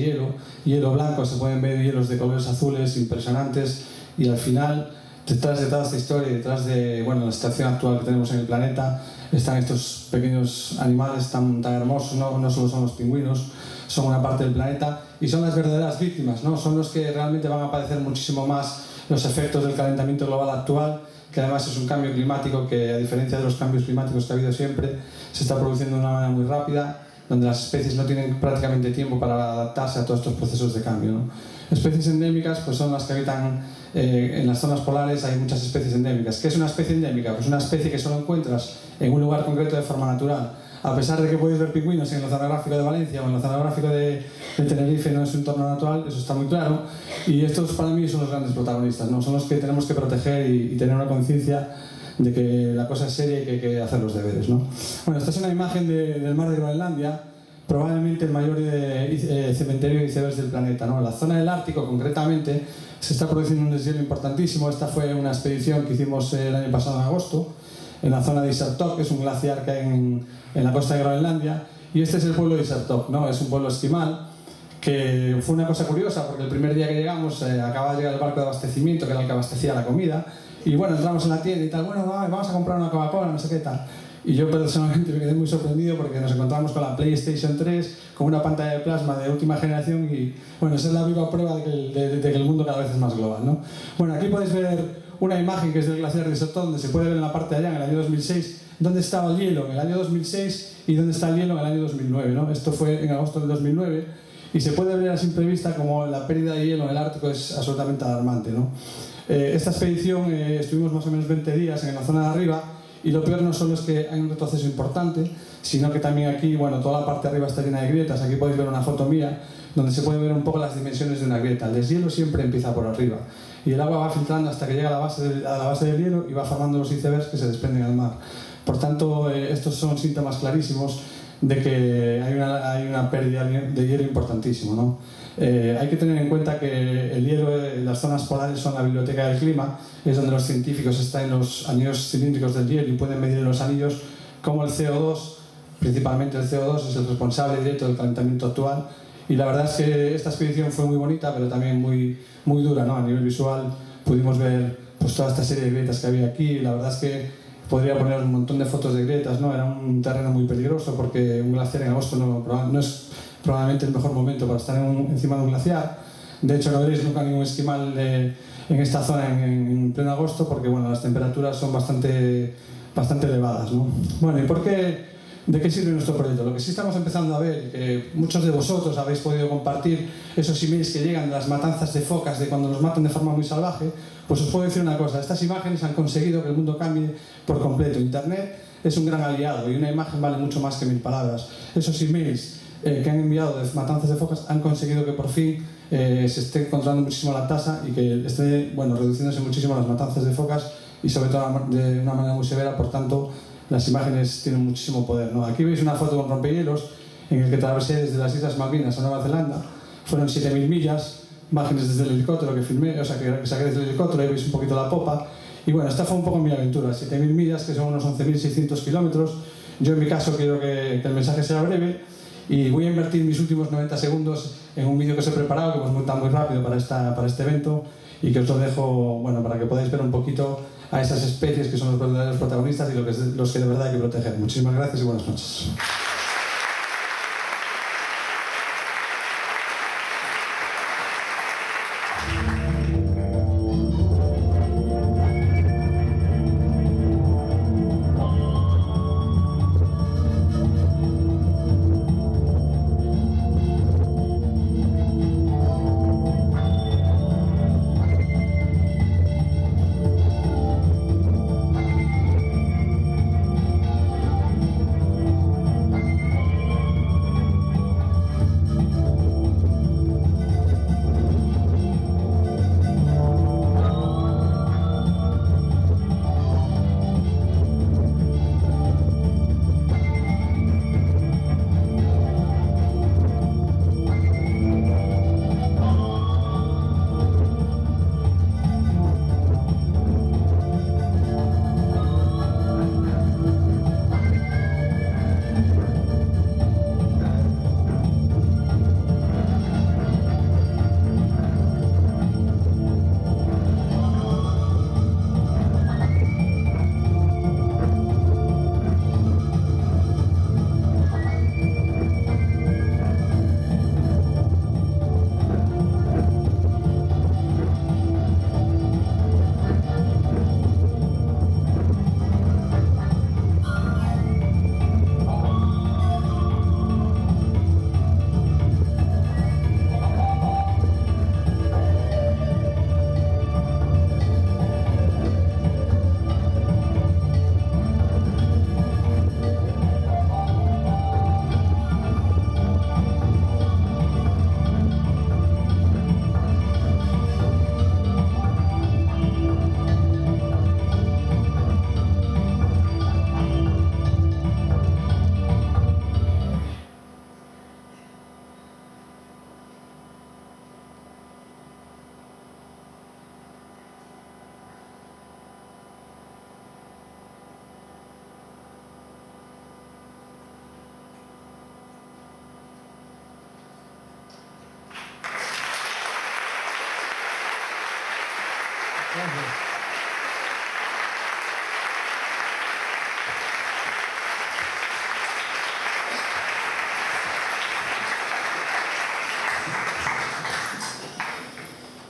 hielo blanco, se pueden ver hielos de colores azules impresionantes y al final detrás de toda esta historia y detrás de la situación actual que tenemos en el planeta están estos pequeños animales tan hermosos, no solo son los pingüinos, son una parte del planeta y son las verdaderas víctimas, ¿no? Son los que realmente van a padecer muchísimo más los efectos del calentamiento global actual, que además es un cambio climático que, a diferencia de los cambios climáticos que ha habido siempre, se está produciendo de una manera muy rápida donde las especies no tienen prácticamente tiempo para adaptarse a todos estos procesos de cambio, ¿no? Especies endémicas pues son las que habitan en las zonas polares. Hay muchas especies endémicas. ¿Qué es una especie endémica? Pues una especie que solo encuentras en un lugar concreto de forma natural. A pesar de que podéis ver pingüinos en el oceanográfico de Valencia o en el oceanográfico de Tenerife, no es un entorno natural, eso está muy claro. Y estos para mí son los grandes protagonistas, ¿no? Son los que tenemos que proteger y tener una conciencia de que la cosa es seria y que hay que hacer los deberes, ¿no? Bueno, esta es una imagen del mar de Groenlandia, probablemente el mayor cementerio de icebergs del planeta, ¿no? En la zona del Ártico, concretamente, se está produciendo un deshielo importantísimo. Esta fue una expedición que hicimos el año pasado en agosto, en la zona de Isartok, que es un glaciar que hay en la costa de Groenlandia, y este es el pueblo de Isartok, ¿no? Es un pueblo esquimal, que fue una cosa curiosa, porque el primer día que llegamos acababa de llegar el barco de abastecimiento, que era el que abastecía la comida, y bueno, entramos en la tienda y tal, bueno, vamos a comprar una Coca-Cola, no sé qué tal. Y yo personalmente me quedé muy sorprendido porque nos encontramos con la PlayStation 3, con una pantalla de plasma de última generación y, bueno, esa es la viva prueba de que el mundo cada vez es más global, ¿no? Bueno, aquí podéis ver una imagen que es del glaciar de Isartok, donde se puede ver en la parte de allá, en el año 2006, dónde estaba el hielo en el año 2006 y dónde está el hielo en el año 2009, ¿no? Esto fue en agosto del 2009 y se puede ver a simple vista como la pérdida de hielo en el Ártico es absolutamente alarmante, ¿no? Esta expedición estuvimos más o menos 20 días en la zona de arriba y lo peor no solo es que hay un retroceso importante, sino que también aquí, bueno, toda la parte de arriba está llena de grietas. Aquí podéis ver una foto mía donde se puede ver un poco las dimensiones de una grieta. El deshielo siempre empieza por arriba y el agua va filtrando hasta que llega a la base del hielo y va formando los icebergs que se desprenden al mar. Por tanto, estos son síntomas clarísimos de que hay una pérdida de hielo importantísimo, ¿no? Hay que tener en cuenta que el hielo, las zonas polares son la biblioteca del clima, es donde los científicos están en los anillos cilíndricos del hielo y pueden medir en los anillos cómo el CO2, principalmente el CO2, es el responsable directo del calentamiento actual. Y la verdad es que esta expedición fue muy bonita, pero también muy dura, ¿no? A nivel visual pudimos ver pues, toda esta serie de grietas que había aquí. La verdad es que podría poner un montón de fotos de grietas, ¿no? Era un terreno muy peligroso porque un glaciar en agosto no es probablemente el mejor momento para estar encima de un glaciar. De hecho, no veréis nunca ningún esquimal en esta zona en pleno agosto porque, bueno, las temperaturas son bastante elevadas, ¿no? Bueno, ¿y por qué? ¿De qué sirve nuestro proyecto? Lo que sí estamos empezando a ver, que muchos de vosotros habéis podido compartir esos emails que llegan de las matanzas de focas, de cuando los matan de forma muy salvaje, pues os puedo decir una cosa, estas imágenes han conseguido que el mundo cambie por completo. Internet es un gran aliado y una imagen vale mucho más que 1000 palabras. Esos emails que han enviado de matanzas de focas han conseguido que por fin se esté controlando muchísimo la tasa y que esté, bueno, reduciéndose muchísimo las matanzas de focas y sobre todo de una manera muy severa. Por tanto, las imágenes tienen muchísimo poder, ¿no? Aquí veis una foto con rompehielos en el que atravesé desde las Islas Malvinas a Nueva Zelanda. Fueron 7000 millas, imágenes desde el helicóptero que filmé, o sea, que saqué desde el helicóptero, ahí veis un poquito la popa. Y bueno, esta fue un poco mi aventura, 7000 millas, que son unos 11.600 kilómetros. Yo en mi caso quiero que el mensaje sea breve y voy a invertir mis últimos 90 segundos en un vídeo que os he preparado, que hemos montado muy rápido para este evento y que os lo dejo, bueno, para que podáis ver un poquito a esas especies que son los verdaderos protagonistas y los que de verdad hay que proteger. Muchísimas gracias y buenas noches.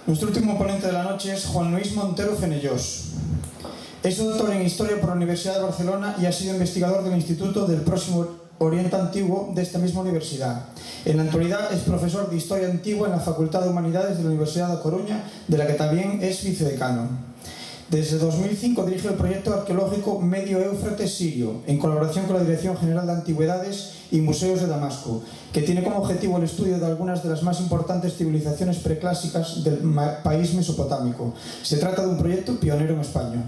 Nuestro último ponente de la noche es Juan Luis Montero Fenellós. Es doctor en Historia por la Universidad de Barcelona y ha sido investigador del Instituto del Próximo Oriente Antiguo de esta misma universidad. En la actualidad es profesor de Historia Antigua en la Facultad de Humanidades de la Universidad de Coruña, de la que también es vicedecano. Desde 2005 dirige el proyecto arqueológico Medio Éufrates Sirio, en colaboración con la Dirección General de Antigüedades y Museos de Damasco, que tiene como objetivo el estudio de algunas de las más importantes civilizaciones preclásicas del país mesopotámico. Se trata de un proyecto pionero en España.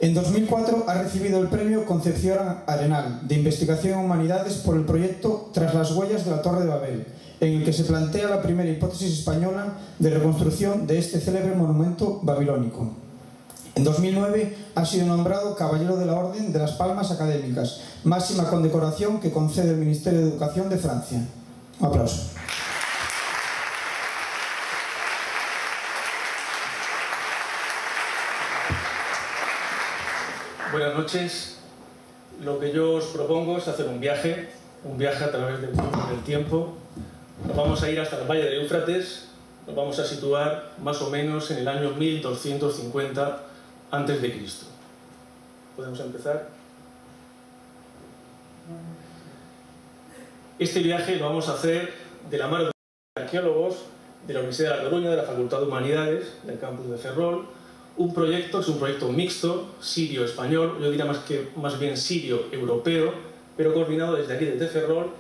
En 2004 ha recibido el premio Concepción Arenal de Investigación en Humanidades por el proyecto Tras las huellas de la Torre de Babel, en el que se plantea la primera hipótesis española de reconstrucción de este célebre monumento babilónico. En 2009 ha sido nombrado Caballero de la Orden de las Palmas Académicas, máxima condecoración que concede el Ministerio de Educación de Francia. Un aplauso. Buenas noches. Lo que yo os propongo es hacer un viaje a través del tiempo. Nos vamos a ir hasta el Valle del Éufrates, nos vamos a situar más o menos en el año 1250 antes de Cristo. ¿Podemos empezar? Este viaje lo vamos a hacer de la mano de arqueólogos de la Universidad de La Coruña, de la Facultad de Humanidades, del campus de Ferrol. Un proyecto que es un proyecto mixto, sirio-español, yo diría más bien sirio-europeo, pero coordinado desde aquí, desde Ferrol,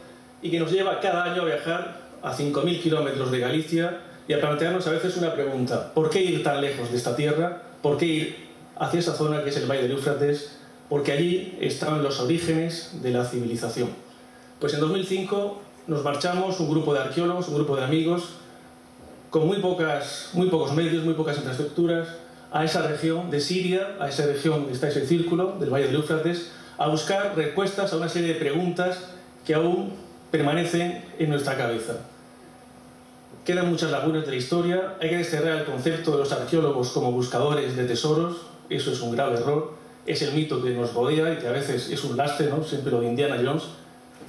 y que nos lleva cada año a viajar a 5.000 kilómetros de Galicia y a plantearnos a veces una pregunta: ¿por qué ir tan lejos de esta tierra? ¿Por qué ir hacia esa zona que es el Valle del Éufrates? Porque allí están los orígenes de la civilización. Pues en 2005 nos marchamos, un grupo de arqueólogos, un grupo de amigos, con muy pocos medios, muy pocas infraestructuras, a esa región de Siria, a esa región que está ese círculo del Valle del Éufrates, a buscar respuestas a una serie de preguntas que aún permanecen en nuestra cabeza. Quedan muchas lagunas de la historia, hay que desterrar el concepto de los arqueólogos como buscadores de tesoros. Eso es un grave error, es el mito que nos rodea y que a veces es un lastre, ¿no? Siempre lo de Indiana Jones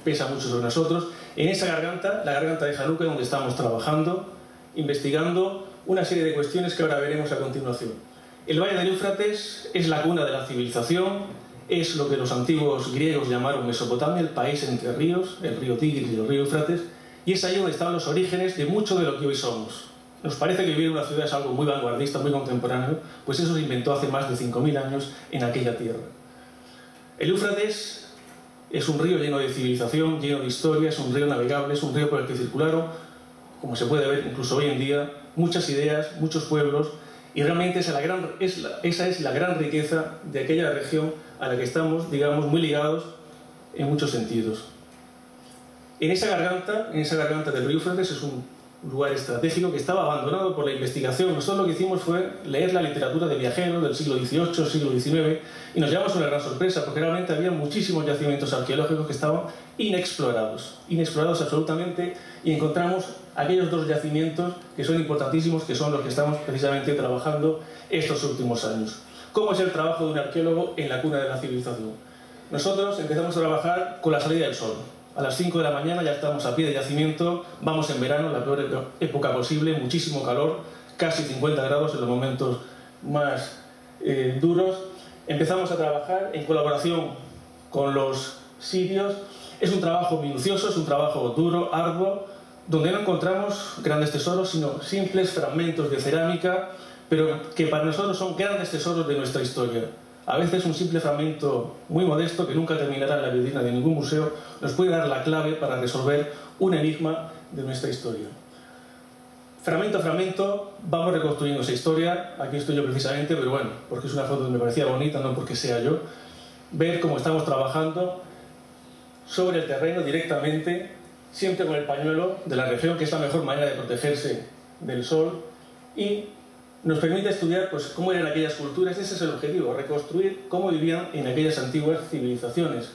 pesa mucho sobre nosotros. En esa garganta, la garganta de Jaluca, donde estamos trabajando, investigando una serie de cuestiones que ahora veremos a continuación. El Valle del Éufrates es la cuna de la civilización, es lo que los antiguos griegos llamaron Mesopotamia, el país entre ríos, el río Tigris y el río Éufrates, y es ahí donde están los orígenes de mucho de lo que hoy somos. Nos parece que vivir en una ciudad es algo muy vanguardista, muy contemporáneo, pues eso se inventó hace más de 5.000 años en aquella tierra. El Éufrates es un río lleno de civilización, lleno de historia, es un río navegable, es un río por el que circularon, como se puede ver incluso hoy en día, muchas ideas, muchos pueblos, y realmente esa es la gran riqueza de aquella región a la que estamos, digamos, muy ligados en muchos sentidos. En esa garganta del río Éufrates es un lugar estratégico que estaba abandonado por la investigación. Nosotros lo que hicimos fue leer la literatura de viajeros del siglo XVIII, siglo XIX, y nos llevamos una gran sorpresa, porque realmente había muchísimos yacimientos arqueológicos que estaban inexplorados absolutamente, y encontramos aquellos dos yacimientos que son importantísimos, que son los que estamos precisamente trabajando estos últimos años. ¿Cómo es el trabajo de un arqueólogo en la cuna de la civilización? Nosotros empezamos a trabajar con la salida del sol. A las 5 de la mañana ya estamos a pie de yacimiento, vamos en verano, la peor época posible, muchísimo calor, casi 50 grados en los momentos más duros. Empezamos a trabajar en colaboración con los sirios. Es un trabajo minucioso, es un trabajo duro, arduo, donde no encontramos grandes tesoros, sino simples fragmentos de cerámica, pero que para nosotros son grandes tesoros de nuestra historia. A veces un simple fragmento muy modesto, que nunca terminará en la vitrina de ningún museo, nos puede dar la clave para resolver un enigma de nuestra historia. Fragmento a fragmento vamos reconstruyendo esa historia. Aquí estoy yo precisamente, pero bueno, porque es una foto que me parecía bonita, no porque sea yo. Ver cómo estamos trabajando sobre el terreno directamente, siempre con el pañuelo de la región, que es la mejor manera de protegerse del sol, y nos permite estudiar pues, cómo eran aquellas culturas. Ese es el objetivo, reconstruir cómo vivían en aquellas antiguas civilizaciones.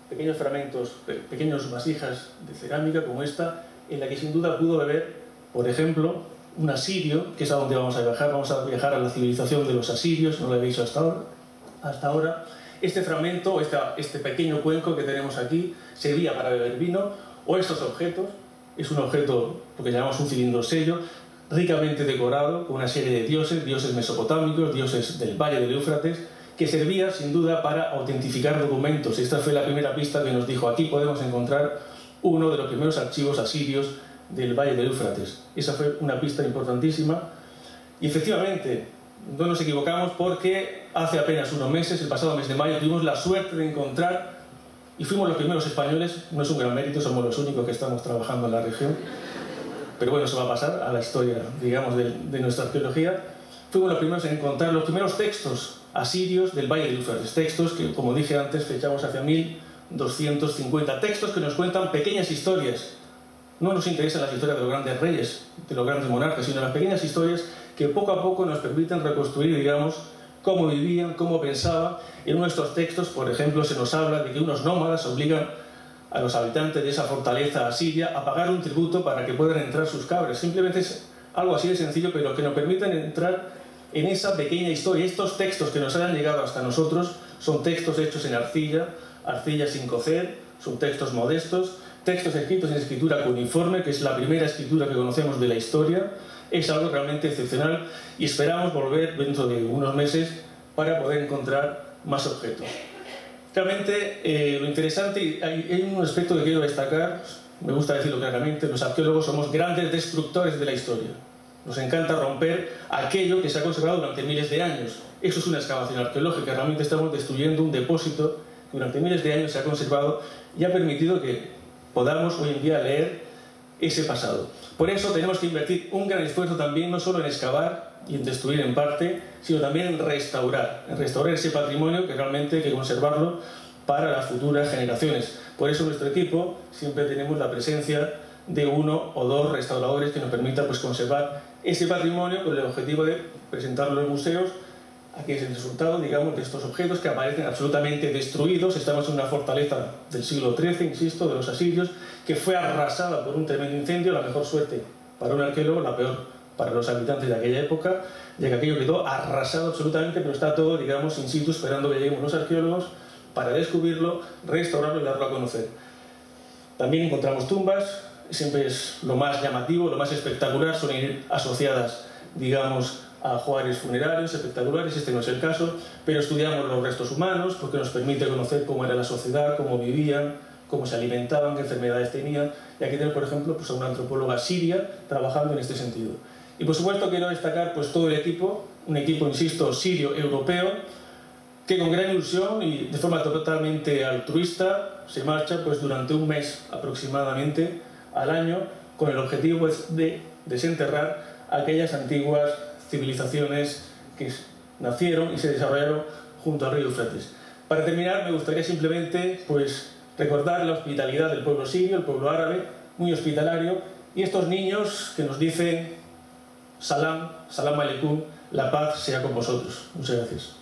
Pequeños fragmentos, pequeñas vasijas de cerámica como esta, en la que sin duda pudo beber, por ejemplo, un asirio, que es a donde vamos a viajar a la civilización de los asirios, no lo habéis visto hasta ahora. Este fragmento, este pequeño cuenco que tenemos aquí, servía para beber vino, o estos objetos, es un objeto, lo que llamamos un cilindro sello, ricamente decorado con una serie de dioses mesopotámicos, dioses del Valle del Éufrates, que servía sin duda para autentificar documentos. Esta fue la primera pista que nos dijo: aquí podemos encontrar uno de los primeros archivos asirios del Valle del Éufrates. Esa fue una pista importantísima. Y efectivamente, no nos equivocamos, porque hace apenas unos meses, el pasado mes de mayo, tuvimos la suerte de encontrar, y fuimos los primeros españoles, no es un gran mérito, somos los únicos que estamos trabajando en la región, pero bueno, eso va a pasar a la historia, digamos, de nuestra arqueología. Fuimos los primeros en encontrar los primeros textos asirios del Valle del Éufrates, textos que, como dije antes, fechamos hacia 1250, textos que nos cuentan pequeñas historias. No nos interesan las historias de los grandes reyes, de los grandes monarcas, sino las pequeñas historias que poco a poco nos permiten reconstruir, digamos, cómo vivían, cómo pensaban. En uno de estos textos, por ejemplo, se nos habla de que unos nómadas obligan a los habitantes de esa fortaleza asiria a pagar un tributo para que puedan entrar sus cabras. Simplemente es algo así de sencillo, pero que nos permiten entrar en esa pequeña historia. Estos textos que nos han llegado hasta nosotros son textos hechos en arcilla sin cocer, son textos modestos, textos escritos en escritura cuneiforme, que es la primera escritura que conocemos de la historia. Es algo realmente excepcional y esperamos volver dentro de unos meses para poder encontrar más objetos. Realmente lo interesante, hay un aspecto que quiero destacar, me gusta decirlo claramente: los arqueólogos somos grandes destructores de la historia. Nos encanta romper aquello que se ha conservado durante miles de años. Eso es una excavación arqueológica, realmente estamos destruyendo un depósito que durante miles de años se ha conservado y ha permitido que podamos hoy en día leer ese pasado. Por eso tenemos que invertir un gran esfuerzo también, no solo en excavar y en destruir en parte, sino también en restaurar ese patrimonio, que realmente hay que conservarlo para las futuras generaciones. Por eso en nuestro equipo siempre tenemos la presencia de uno o dos restauradores que nos permitan, pues, conservar ese patrimonio con el objetivo de presentarlo en museos. Aquí es el resultado, digamos, de estos objetos que aparecen absolutamente destruidos. Estamos en una fortaleza del siglo XIII, insisto, de los asirios, que fue arrasada por un tremendo incendio. La mejor suerte para un arqueólogo, la peor para los habitantes de aquella época, ya que aquello quedó arrasado absolutamente, pero está todo, digamos, in situ, esperando que lleguen los arqueólogos para descubrirlo, restaurarlo y darlo a conocer. También encontramos tumbas. Siempre es lo más llamativo, lo más espectacular, son ir asociadas, digamos, a ajuares funerarios espectaculares. Este no es el caso, pero estudiamos los restos humanos porque nos permite conocer cómo era la sociedad, cómo vivían, cómo se alimentaban, qué enfermedades tenían. Y aquí tenemos, por ejemplo, pues, a una antropóloga siria trabajando en este sentido. Y por supuesto quiero destacar, pues, todo el equipo, un equipo, insisto, sirio-europeo, que con gran ilusión y de forma totalmente altruista se marcha, pues, durante un mes aproximadamente al año, con el objetivo, pues, de desenterrar aquellas antiguas civilizaciones que nacieron y se desarrollaron junto al río Éufrates. Para terminar, me gustaría simplemente, pues, recordar la hospitalidad del pueblo sirio, el pueblo árabe, muy hospitalario, y estos niños que nos dicen salam, salam aleikum, la paz sea con vosotros. Muchas gracias.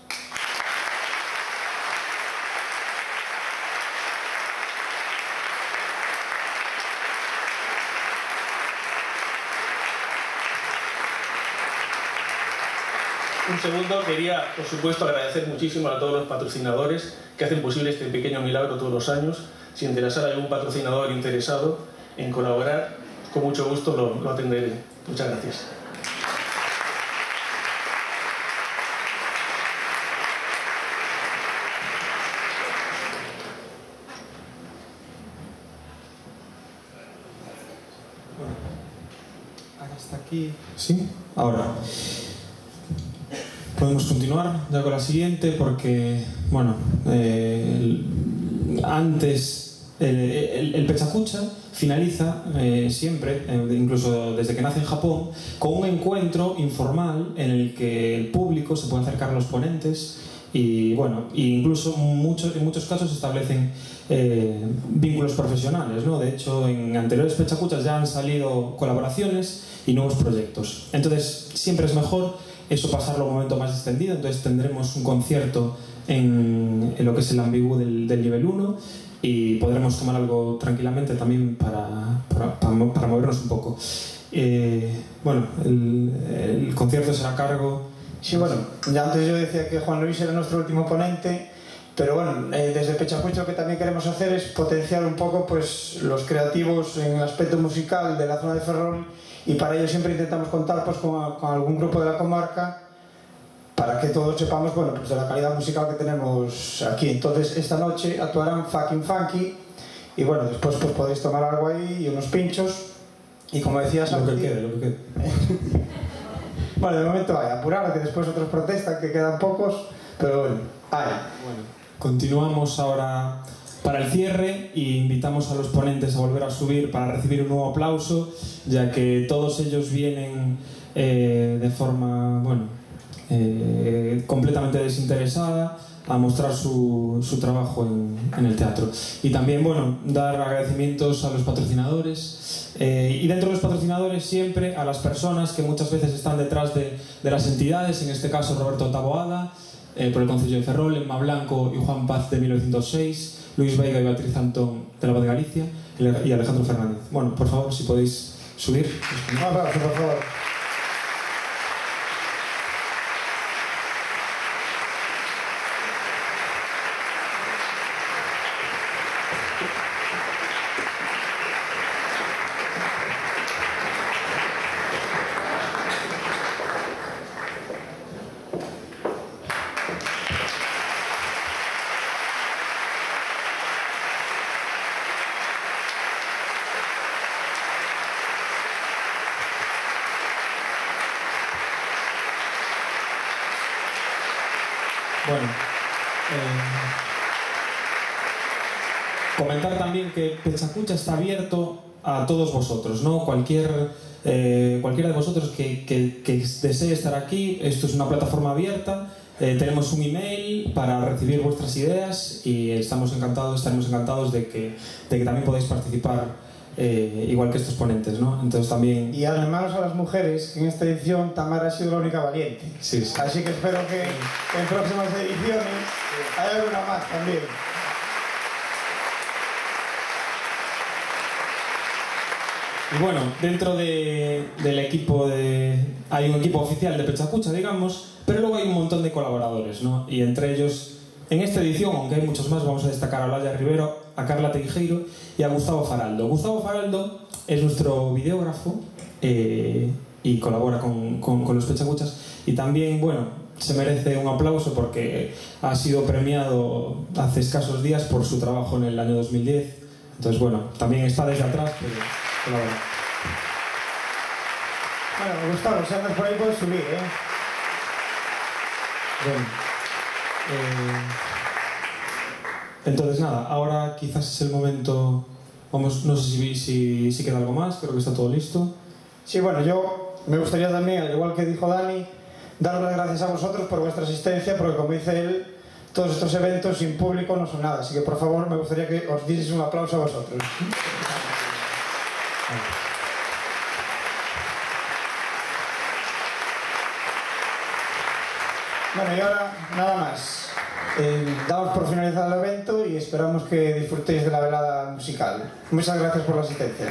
Un segundo, quería, por supuesto, agradecer muchísimo a todos los patrocinadores que hacen posible este pequeño milagro todos los años. Si interesara algún patrocinador interesado en colaborar, con mucho gusto lo atenderé. Muchas gracias. Ahora está aquí. ¿Sí? Ahora. Podemos continuar ya con la siguiente porque, bueno, antes el Pechacucha finaliza siempre, incluso desde que nace en Japón, con un encuentro informal en el que el público se puede acercar a los ponentes y, bueno, incluso en muchos casos se establecen vínculos profesionales, ¿no? De hecho, en anteriores Pechacuchas ya han salido colaboraciones y nuevos proyectos. Entonces, siempre es mejor eso pasarlo a un momento más extendido. Entonces tendremos un concierto en lo que es el ambigú del nivel 1 y podremos tomar algo tranquilamente también para movernos un poco. Bueno, el concierto será a cargo... Sí, bueno, ya antes yo decía que Juan Luis era nuestro último ponente, pero bueno, desde Pechacucha lo que también queremos hacer es potenciar un poco pues, los creativos en el aspecto musical de la zona de Ferrol, y para ello siempre intentamos contar pues, con algún grupo de la comarca para que todos sepamos bueno, pues, de la calidad musical que tenemos aquí. Entonces esta noche actuarán Fucking Funky y bueno, después pues, podéis tomar algo ahí y unos pinchos y como decía Santi... Lo que quede. Bueno, de momento hay, apurar, que después otros protestan, que quedan pocos, pero bueno, hay. Bueno, continuamos ahora para el cierre e invitamos a los ponentes a volver a subir para recibir un nuevo aplauso, ya que todos ellos vienen de forma, bueno, completamente desinteresada a mostrar su trabajo en el teatro. Y también, bueno, dar agradecimientos a los patrocinadores y dentro de los patrocinadores siempre a las personas que muchas veces están detrás de las entidades, en este caso Roberto Taboada por el Concello de Ferrol, Emma Blanco y Juan Paz de 1906, Luis Veiga y Beatriz Antón de la Voz de Galicia y Alejandro Fernández. Bueno, por favor, si podéis subir. Un aplauso, por favor. Bueno, comentar también que Pechacucha está abierto a todos vosotros, ¿no? Cualquiera de vosotros que desee estar aquí, esto es una plataforma abierta, tenemos un email para recibir vuestras ideas y estaremos encantados de que también podáis participar igual que estos ponentes, ¿no? Entonces también... Y además a las mujeres, que en esta edición Tamara ha sido la única valiente. Sí. Así que espero que en próximas ediciones haya alguna más también. Y bueno, dentro del equipo hay un equipo oficial de Pechacucha, digamos, pero luego hay un montón de colaboradores, ¿no? Y entre ellos, en esta edición, aunque hay muchos más, vamos a destacar a Olaya Rivero, a Carla Teijeiro y a Gustavo Faraldo. Gustavo Faraldo es nuestro videógrafo y colabora con los Pechacuchas y también, bueno, se merece un aplauso porque ha sido premiado hace escasos días por su trabajo en el año 2010. Entonces, bueno, también está desde atrás, pero colabora. Bueno, Gustavo, si andas por ahí puedes subir, ¿eh? Bueno, entonces nada, ahora quizás es el momento, vamos, no sé si queda algo más, creo que está todo listo. Sí, bueno, yo me gustaría también, al igual que dijo Dani, daros las gracias a vosotros por vuestra asistencia, porque como dice él, todos estos eventos sin público no son nada, así que por favor me gustaría que os dieseis un aplauso a vosotros. Bueno, y ahora nada más. Damos por finalizado el evento y esperamos que disfrutéis de la velada musical. Muchas gracias por la asistencia.